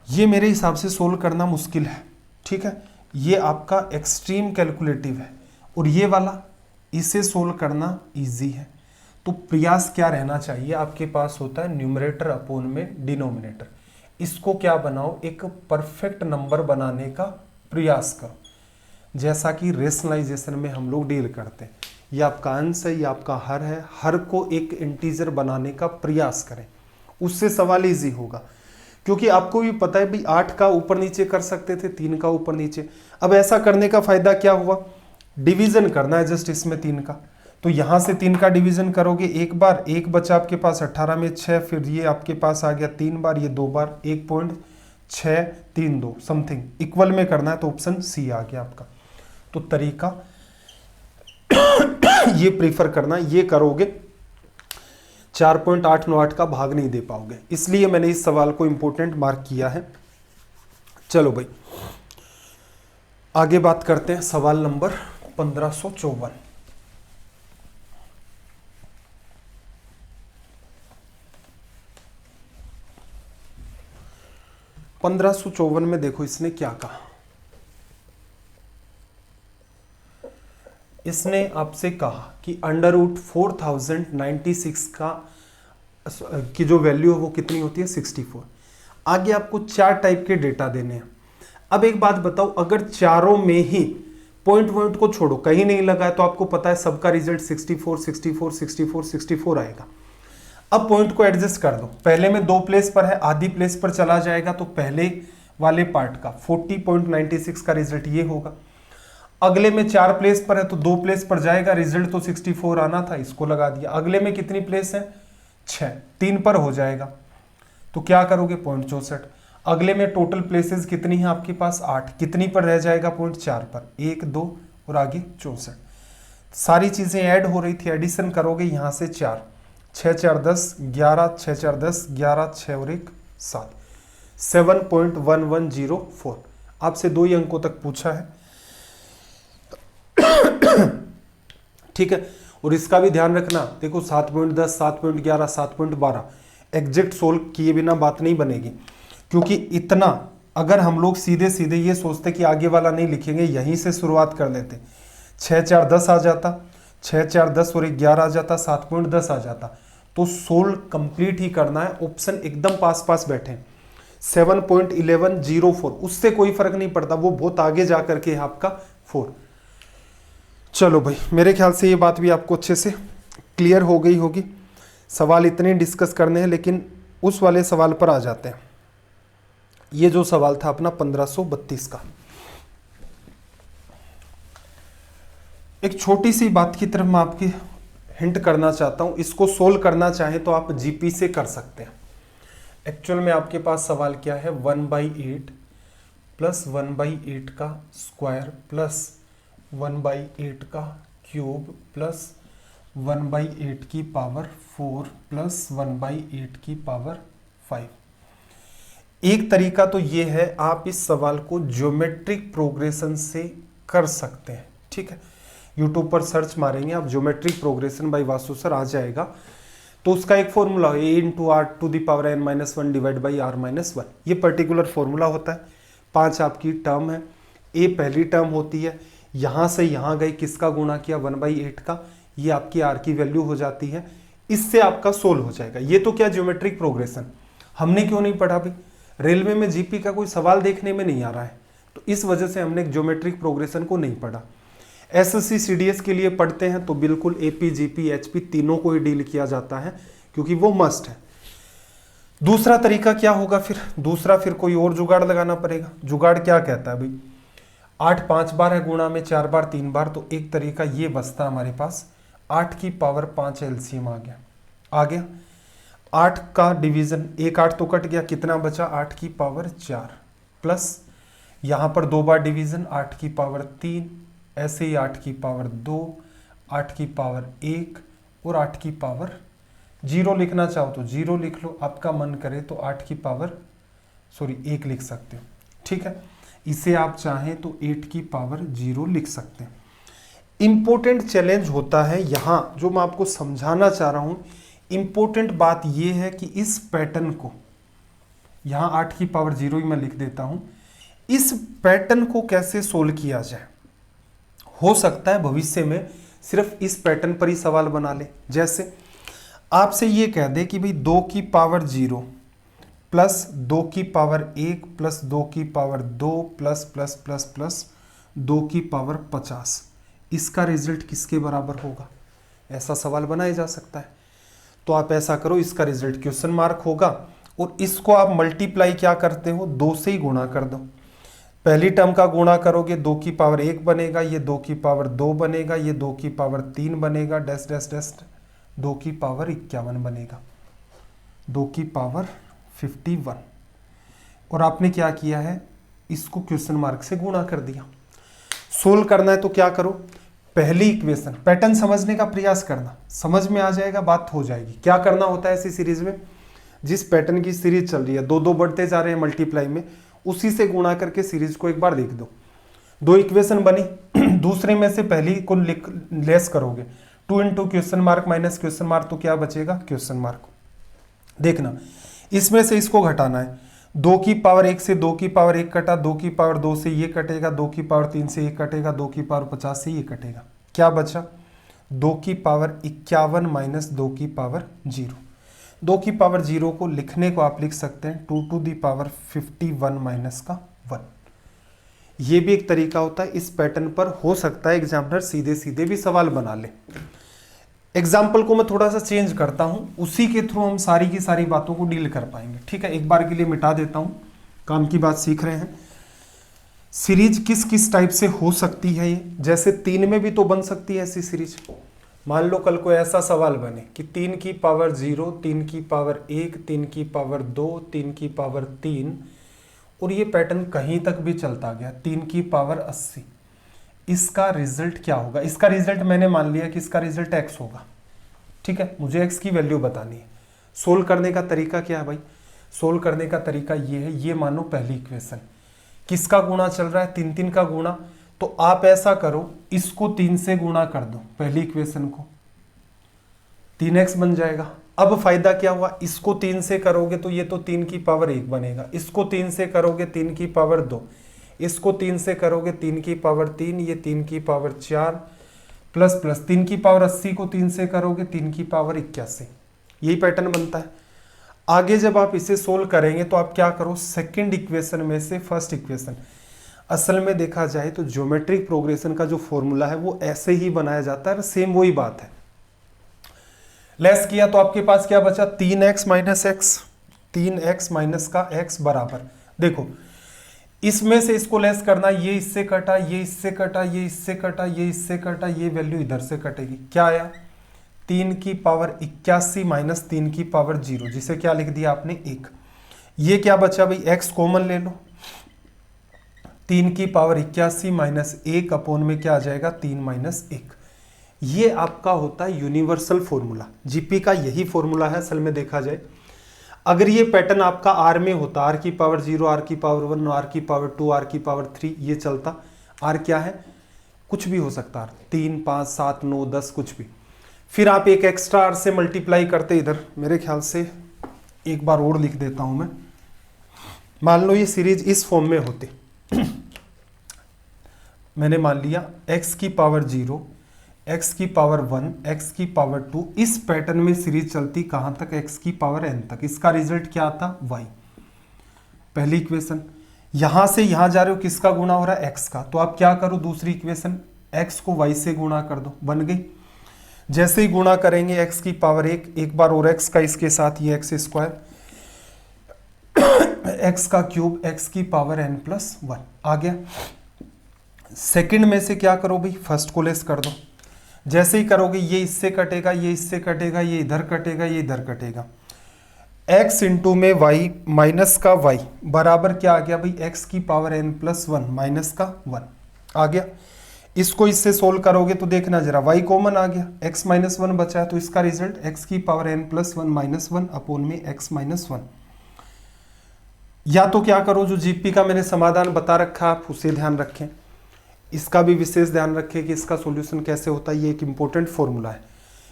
ये मेरे हिसाब से सोल्व करना मुश्किल है, ठीक है, ये आपका एक्सट्रीम कैलकुलेटिव है, और ये वाला इसे सोल्व करना इजी है। तो प्रयास क्या रहना चाहिए, आपके पास होता है न्यूमरेटर अपोन में डिनोमिनेटर, इसको क्या बनाओ, एक परफेक्ट नंबर बनाने का प्रयास करो, जैसा कि रेशनलाइजेशन में हम लोग डील करते हैं। ये आपका अंश है, ये आपका हर है, हर को एक इंटीजर बनाने का प्रयास करें, उससे सवाल इजी होगा। क्योंकि आपको भी पता है भाई 8 का ऊपर नीचे कर सकते थे, 3 का ऊपर नीचे, अब ऐसा करने का फायदा क्या हुआ, डिवीजन करना है जस्ट इसमें 3 का, तो यहां से 3 का डिवीजन करोगे एक बार, 1 बचा आपके पास 18 में 6, फिर ये आपके पास आ गया 3 बार, ये 2 बार, 1.632 समथिंग, इक्वल में करना है तो ऑप्शन सी आ गया आपका। तो तरीका ये प्रीफर करना, ये करोगे 4.898 का भाग नहीं दे पाओगे, इसलिए मैंने इस सवाल को इंपॉर्टेंट मार्क किया है। चलो भाई आगे बात करते हैं। सवाल नंबर 1554। में देखो इसने क्या कहा। इसने आपसे कहा कि √4096 की जो वैल्यू है वो कितनी होती है 64। आगे आपको 4 टाइप के डेटा देने हैं। अब एक बात बताओ, अगर चारों में ही पॉइंट को छोड़ो, कहीं नहीं लगा है, तो आपको पता है सबका रिजल्ट 64 64 64 64 आएगा। अब पॉइंट को एडजस्ट कर दो, पहले में 2 प्लेस पर है, आधी प्लेस पर चला जाएगा तो पहले वाले पार्ट का 40.96 का रिजल्ट ये होगा। अगले में 4 प्लेस पर है तो 2 प्लेस पर जाएगा, रिजल्ट तो 64 आना था, इसको लगा दिया। अगले में कितनी प्लेस है 6, 3 पर हो जाएगा तो क्या करोगे 0.64। अगले में टोटल प्लेसेस कितनी है आपके पास 8, कितनी पर रह जाएगा 0.4 पर, 1 2 और आगे 64। सारी चीजें ऐड हो रही थी, एडिशन करोगे यहां से 4 6 4 10 11 6 4 10 11 6 और 1 7 7.1104। आपसे 2 ही अंकों तक पूछा है, ठीक है। और इसका भी ध्यान रखना, देखो 7.10 7.11 7.12 एग्जैक्ट सोल्व किए बिना बात नहीं बनेगी, क्योंकि इतना अगर हम लोग सीधे सीधे ये सोचते कि आगे वाला नहीं लिखेंगे, यहीं से शुरुआत कर लेते, 6 4 10 आ जाता, 6 4 10 और 11 आ जाता, 7.10 आ जाता, तो सोल्व कंप्लीट ही करना है। ऑप्शन एकदम पास पास बैठे, 7.1104, उससे कोई फर्क नहीं पड़ता, वो बहुत आगे जा करके है आपका 4। चलो भाई मेरे ख्याल से ये बात भी आपको अच्छे से क्लियर हो गई होगी। सवाल इतने डिस्कस करने हैं, लेकिन उस वाले सवाल पर आ जाते हैं। ये जो सवाल था अपना 1532 का, एक छोटी सी बात की तरफ मैं आपकी हिंट करना चाहता हूं। इसको सोल्व करना चाहें तो आप जीपी से कर सकते हैं। एक्चुअल में आपके पास सवाल क्या है, 1/8 प्लस 1/8 का स्क्वायर प्लस 1/8 का क्यूब प्लस 1/8 की पावर 4 प्लस 1/8 की पावर 5। एक तरीका तो ये है, आप इस सवाल को ज्योमेट्रिक प्रोग्रेशन से कर सकते हैं, ठीक है। यूट्यूब पर सर्च मारेंगे आप geometric progression by Vasu sir, आ जाएगा। तो उसका एक फॉर्मूला है a × r⁻n−1 divide by r−1। ये पर्टिकुलर फॉर्मूला होता है। 5 आपकी टर्म है, a पहली टर्म होती है, यहाँ से यहाँ गए, किसका गुणा किया 1/8 का, ये आपकी r की वैल्यू हो जाती है। इससे आपका सोल्व हो जाएगा। ये तो क्या ज्योमेट्रिक प्रोग्रेशन हमने क्यों नहीं पढ़ा भाई, रेलवे में जीपी का कोई सवाल देखने में नहीं आ रहा है, तो इस वजह से हमने ज्योमेट्रिक प्रोग्रेशन को नहीं पढ़ा। एसएससी सीडीएस के लिए पढ़ते हैं तो बिल्कुल एपी जीपी एचपी तीनों को ही डील किया जाता है, क्योंकि वो मस्ट है। दूसरा तरीका क्या होगा फिर, दूसरा फिर कोई और जुगाड़ लगाना पड़ेगा। जुगाड़ क्या कहता है भाई, 8 5 बार है, गुणा में 4 बार 3 बार, तो एक तरीका ये बचता हमारे पास, 8 की पावर 5 एलसीएम आ गया 8 का डिवीजन, 1 8 तो कट गया, कितना बचा 8 की पावर 4 प्लस यहाँ पर 2 बार डिवीजन 8 की पावर 3, ऐसे ही 8 की पावर 2, 8 की पावर 1 और 8 की पावर 0 लिखना चाहो तो 0 लिख लो, आपका मन करे तो 8 की पावर 1 लिख सकते हो, ठीक है। इसे आप चाहें तो 8 की पावर 0 लिख सकते हैं। इंपॉर्टेंट चैलेंज होता है यहाँ, जो मैं आपको समझाना चाह रहा हूं, इंपॉर्टेंट बात यह है कि इस पैटर्न को, यहाँ 8 की पावर 0 ही मैं लिख देता हूं, इस पैटर्न को कैसे सोल्व किया जाए। हो सकता है भविष्य में सिर्फ इस पैटर्न पर ही सवाल बना ले। जैसे आपसे ये कह दे कि भाई 2 की पावर 0 प्लस 2 की पावर 1 प्लस 2 की power 2 plus plus plus plus 2 की पावर 50, इसका रिजल्ट किसके बराबर होगा, ऐसा सवाल बनाया जा सकता है। तो आप ऐसा करो, इसका रिजल्ट क्वेश्चन मार्क होगा और इसको आप मल्टीप्लाई क्या करते हो, 2 से ही गुणा कर दो। पहली टर्म का गुणा करोगे 2 की पावर 1 बनेगा, ये 2 की पावर 2 बनेगा, ये 2 की पावर 3 बनेगा, डैश डैश डैश 2 की पावर 51 बनेगा, 2 की पावर 51। और आपने क्या किया है, इसको क्वेश्चन मार्क से गुणा कर दिया। सोल्व करना है तो क्या करो, पहली इक्वेशन, पैटर्न समझने का प्रयास करना, समझ में आ जाएगा, बात हो जाएगी। क्या करना होता है ऐसी सीरीज में, जिस पैटर्न की सीरीज चल रही है, दो दो बढ़ते जा रहे हैं मल्टीप्लाई में, उसी से गुणा करके सीरीज को एक बार देख दो। दो इक्वेशन बनी, दूसरे में से पहली को लेस करोगे, 2 into question mark minus question mark, तो क्या बचेगा क्वेश्चन मार्क। देखना इसमें से इसको घटाना है, 2 की पावर 1 से 2 की पावर 1 कटा, 2 की पावर 2 से ये कटेगा, 2 की पावर 3 से ये कटेगा, 2 की पावर 50 से ये कटेगा, क्या बचा 2 की पावर 51 माइनस 2 की पावर 0। 2 की पावर 0 को लिखने को आप लिख सकते हैं 2 टू दी पावर 51 माइनस का 1। ये भी एक तरीका होता है। इस पैटर्न पर हो सकता है एग्जामिनर सीधे सीधे भी सवाल बना ले। एग्जाम्पल को मैं थोड़ा सा चेंज करता हूं, उसी के थ्रू हम सारी की सारी बातों को डील कर पाएंगे। ठीक है, एक बार के लिए मिटा देता हूं, काम की बात सीख रहे हैं। सीरीज किस किस टाइप से हो सकती है ये, जैसे 3 में भी तो बन सकती है ऐसी सीरीज। मान लो कल को ऐसा सवाल बने कि 3 की पावर 0, 3 की पावर 1, 3 की पावर 2, 3 की पावर 3, और ये पैटर्न कहीं तक भी चलता गया 3 की पावर 80। इसका रिजल्ट क्या होगा? इसका रिजल्ट मैंने मान लिया कि इसका रिजल्ट x होगा। ठीक है, मुझे x की वैल्यू बतानी है। सोल्व करने का तरीका क्या है भाई? सोल्व करने का तरीका ये है, ये मानो पहली इक्वेशन, किसका गुणा चल रहा है? 3 3 का गुणा। तो आप ऐसा करो, इसको 3 से गुणा कर दो, पहली इक्वेशन को, 3x बन जाएगा। अब फायदा क्या हुआ, इसको 3 से करोगे तो ये तो 3 की पावर 1 बनेगा, इसको 3 से करोगे 3 की पावर 2, इसको 3 से करोगे 3 की पावर 3, ये 3 की पावर 4, प्लस प्लस 3 की पावर 80 को 3 से करोगे 3 की पावर 81। यही पैटर्न बनता है। आगे जब आप इसे सोल्व करेंगे तो आप क्या करो, सेकंड इक्वेशन में से फर्स्ट इक्वेशन, असल में देखा जाए तो ज्योमेट्रिक प्रोग्रेशन का जो फॉर्मूला है वो ऐसे ही बनाया जाता है, सेम वही बात है। लेस किया तो आपके पास क्या बचा, 3x minus x, 3x minus का x बराबर, देखो इसमें से इसको लेस करना, ये इससे कटा, ये इससे कटा, ये इससे कटा, ये इससे कटा, ये वैल्यू इधर से कटेगी, क्या आया 3 की पावर 81 माइनस 3 की पावर 0, जिसे क्या लिख दिया आपने 1। ये क्या बचा भाई, x कॉमन ले लो, 3 की पावर 81 माइनस 1 अपॉन में क्या आ जाएगा 3 माइनस 1। ये आपका होता है यूनिवर्सल फॉर्मूला, जीपी का यही फॉर्मूला है असल में देखा जाए। अगर ये पैटर्न आपका आर में होता, आर की पावर 0, आर की पावर 1, आर की पावर 2, आर की पावर 3, ये चलता। आर क्या है, कुछ भी हो सकता है, 3, 5, 7, 9, 10, कुछ भी। फिर आप एक एक्स्ट्रा आर से मल्टीप्लाई करते इधर, मेरे ख्याल से एक बार और लिख देता हूं मैं। मान लो ये सीरीज इस फॉर्म में होती, मैंने मान लिया x की पावर 0, x की पावर 1, x की पावर 2, इस पैटर्न में सीरीज चलती कहां तक, x की पावर n तक। इसका रिजल्ट क्या आता, y, पहली इक्वेशन। यहां से यहां जा रहे हो, किसका गुणा हो रहा है, x का, तो आप क्या करो, दूसरी इक्वेशन x को y से गुणा कर दो, बन गई। जैसे ही गुणा करेंगे x की पावर 1, एक बार और x का इसके साथ, ये x स्क्वायर, x का क्यूब, x की पावर n प्लस 1 आ गया। सेकंड में से क्या करो भाई, फर्स्ट को लेस कर दो। जैसे ही करोगे ये इससे कटेगा, ये इससे कटेगा, ये इधर कटेगा, ये इधर कटेगा। x इंटू में y माइनस का y बराबर क्या आ गया भाई, x की पावर n प्लस 1 माइनस का 1 आ गया। इसको इससे सोल्व करोगे तो देखना जरा, y कॉमन आ गया, x माइनस 1 बचा है, तो इसका रिजल्ट x की power n plus 1 minus 1 upon में x माइनस 1। या तो क्या करो, जो जीपी का मैंने समाधान बता रखा आप उसे ध्यान रखें, इसका भी विशेष ध्यान रखें कि इसका सॉल्यूशन कैसे होता है, ये एक इंपॉर्टेंट फॉर्मूला है।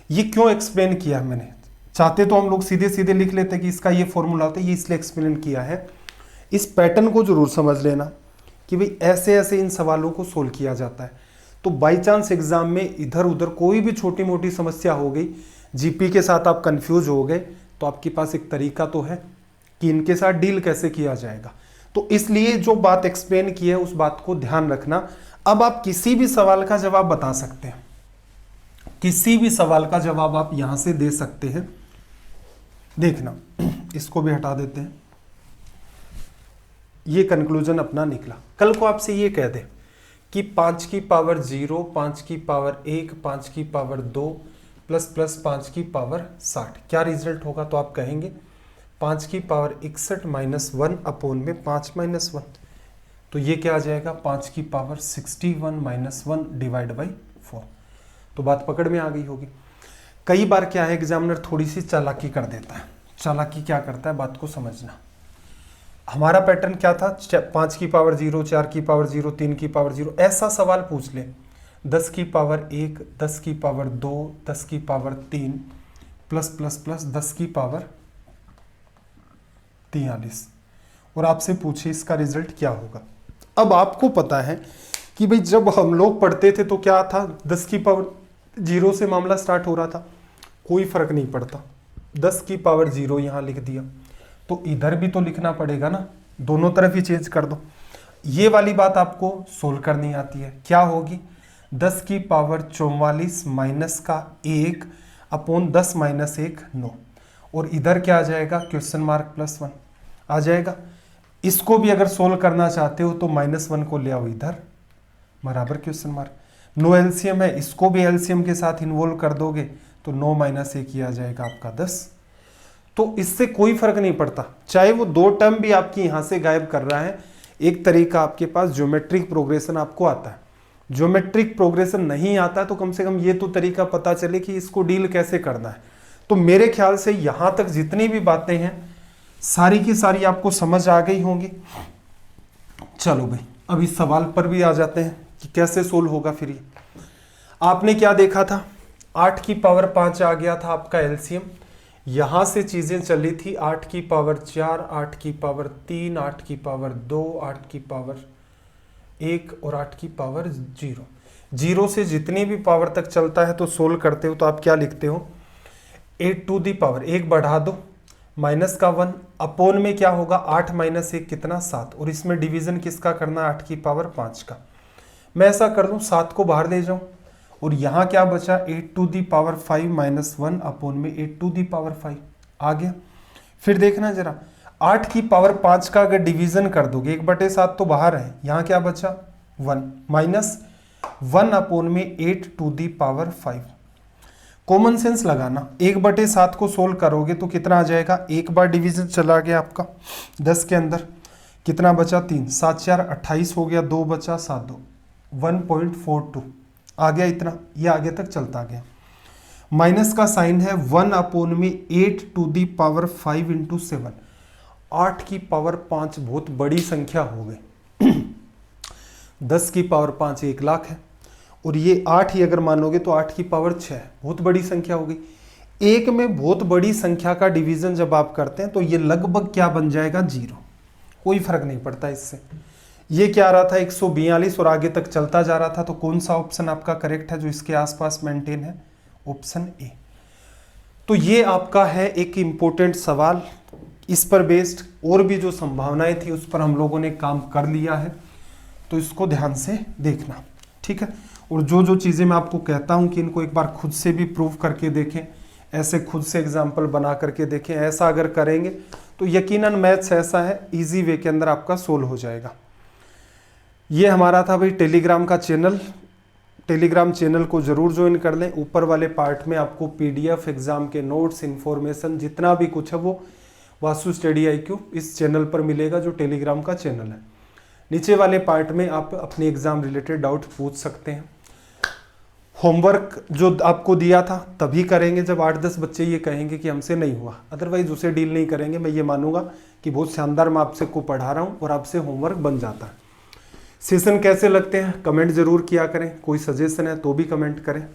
ये क्यों एक्सप्लेन किया मैंने, चाहते तो हम लोग सीधे सीधे लिख लेते कि इसका ये फॉर्मूला होता है, ये इसलिए एक्सप्लेन किया है। इस पैटर्न को जरूर समझ लेना कि भाई ऐसे ऐसे इन सवालों को सोल्व किया जाता है। तो बाई चांस एग्जाम में इधर उधर कोई भी छोटी मोटी समस्या हो गई, जीपी के साथ आप कंफ्यूज हो गए, तो आपके पास एक तरीका तो है कि इनके साथ डील कैसे किया जाएगा। तो इसलिए जो बात एक्सप्लेन की है उस बात को ध्यान रखना। अब आप किसी भी सवाल का जवाब बता सकते हैं, किसी भी सवाल का जवाब आप यहां से दे सकते हैं। देखना, इसको भी हटा देते हैं। ये कंक्लूजन अपना निकला। कल को आपसे ये कह दे कि 5 की पावर 0, 5 की पावर 1, 5 की पावर 2 प्लस प्लस 5 की पावर 60, क्या रिजल्ट होगा? तो आप कहेंगे 5 की पावर 61 माइनस 1 अपॉन में 5 माइनस 1, तो ये क्या आ जाएगा, 5 की पावर 61 माइनस 1 डिवाइड बाई 4। तो बात पकड़ में आ गई होगी। कई बार क्या है, एग्जामिनर थोड़ी सी चालाकी कर देता है। चालाकी क्या करता है, बात को समझना। हमारा पैटर्न क्या था, 5 की पावर 0, 4 की पावर 0, 3 की पावर 0, ऐसा सवाल पूछ ले। 10 की पावर 1, 10 की पावर 2, 10 की पावर 3 प्लस प्लस प्लस 10 की पावर 43 और आपसे पूछे इसका रिजल्ट क्या होगा। अब आपको पता है कि भाई जब हम लोग पढ़ते थे तो क्या था, 10 की पावर 0 से मामला स्टार्ट हो रहा था, कोई फर्क नहीं पड़ता। 10 की पावर 0 यहाँ लिख दिया, तो इधर भी तो लिखना पड़ेगा ना, दोनों तरफ ही चेंज कर दो। ये वाली बात आपको सोल्व करनी आती है, क्या होगी, 10 की पावर 44 माइनस का 1 अपॉन 10 माइनस 1 9, और इधर क्या आ जाएगा, क्वेश्चन मार्क +1 आ जाएगा। इसको भी अगर सोल्व करना चाहते हो तो -1 को ले आओ इधर, बराबर क्वेश्चन मार्क। 9 एलसीएम है, इसको भी एलसीएम के साथ इन्वॉल्व कर दोगे तो 9 माइनस 1 आ जाएगा आपका 10। तो इससे कोई फर्क नहीं पड़ता, चाहे वो 2 टर्म भी आपकी यहां से गायब कर रहा है। एक तरीका आपके पास ज्योमेट्रिक प्रोग्रेशन आपको आता है, ज्योमेट्रिक प्रोग्रेशन नहीं आता तो कम से कम ये तो तरीका पता चले कि इसको डील कैसे करना है। तो मेरे ख्याल से यहां तक जितनी भी बातें हैं सारी की सारी आपको समझ आ गई होंगी। चलो भाई अब इस सवाल पर भी आ जाते हैं कि कैसे सोल्व होगा। फिर ये आपने क्या देखा था, 8 की पावर 5 आ गया था आपका एलसीएम। यहां से चीजें चली थी 8 की पावर 4, 8 की पावर 3, 8 की पावर 2, 8 की पावर 1 और 8 की पावर 0। 0 से जितनी भी पावर तक चलता है तो सोल्व करते हो तो आप क्या लिखते हो, 8 टू दी पावर 1 बढ़ा दो माइनस का 1 अपोन में क्या होगा, 8 माइनस 1 कितना 7, और इसमें डिवीजन किसका करना, 8 की पावर 5 का। मैं ऐसा कर दूं 7 को बाहर ले जाऊं और यहां क्या बचा, 8 to the power 5 minus 1 upon में 8 टू दी पावर 5 आ गया। फिर देखना जरा 8 की पावर 5 का अगर डिवीजन कर दोगे 1/7 तो बाहर है, यहां क्या बचा 1 माइनस 1 अपोन में 8 to the power 5। Common sense लगाना, 1/7 को सोल्व करोगे तो कितना आ जाएगा, एक बार डिवीजन चला गया आपका 10 के अंदर, कितना बचा 3, 7 4 28 हो गया, 2 बचा 7 2 1.42 आ गया, इतना ये आगे तक चलता गया। माइनस का साइन है 1 अपोन में 8 टू दी पावर 5 इंटू 7, 8 की पावर 5 बहुत बड़ी संख्या हो गई। 10 की पावर 5 1 लाख है, और ये 8 ही अगर मानोगे तो 8 की पावर 6 बहुत बड़ी संख्या हो गई। एक में बहुत बड़ी संख्या का डिवीजन जब आप करते हैं तो ये लगभग क्या बन जाएगा, 0, कोई फर्क नहीं पड़ता इससे। ये क्या आ रहा था 142 और आगे तक चलता जा रहा था, तो कौन सा ऑप्शन आपका करेक्ट है जो इसके आसपास मेंटेन है, ऑप्शन ए। तो ये आपका है एक इंपॉर्टेंट सवाल, इस पर बेस्ड और भी जो संभावनाएं थी उस पर हम लोगों ने काम कर लिया है, तो इसको ध्यान से देखना, ठीक है। और जो जो चीज़ें मैं आपको कहता हूं कि इनको एक बार खुद से भी प्रूव करके देखें, ऐसे खुद से एग्जाम्पल बना करके देखें, ऐसा अगर करेंगे तो यकीनन मैथ्स ऐसा है इजी वे के अंदर आपका सोल्व हो जाएगा। ये हमारा था भाई टेलीग्राम का चैनल, टेलीग्राम चैनल को जरूर ज्वाइन कर लें। ऊपर वाले पार्ट में आपको पीडीएफ, एग्जाम के नोट्स, इन्फॉर्मेशन जितना भी कुछ है वो वासु स्टडी IQ इस चैनल पर मिलेगा जो टेलीग्राम का चैनल है। नीचे वाले पार्ट में आप अपने एग्जाम रिलेटेड डाउट पूछ सकते हैं। होमवर्क जो आपको दिया था तभी करेंगे जब 8-10 बच्चे ये कहेंगे कि हमसे नहीं हुआ, अदरवाइज उसे डील नहीं करेंगे। मैं ये मानूंगा कि बहुत शानदार मैं आपसे को पढ़ा रहा हूँ और आपसे होमवर्क बन जाता है। सेशन कैसे लगते हैं कमेंट जरूर किया करें, कोई सजेशन है तो भी कमेंट करें।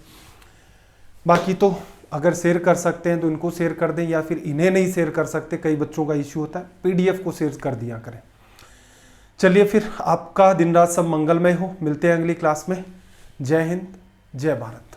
बाकी तो अगर शेयर कर सकते हैं तो इनको शेयर कर दें, या फिर इन्हें नहीं शेयर कर सकते, कई बच्चों का इश्यू होता है, PDF को शेयर कर दिया करें। चलिए फिर आपका दिन रात सब मंगलमय हो, मिलते हैं अगली क्लास में। जय हिंद, जय भारत।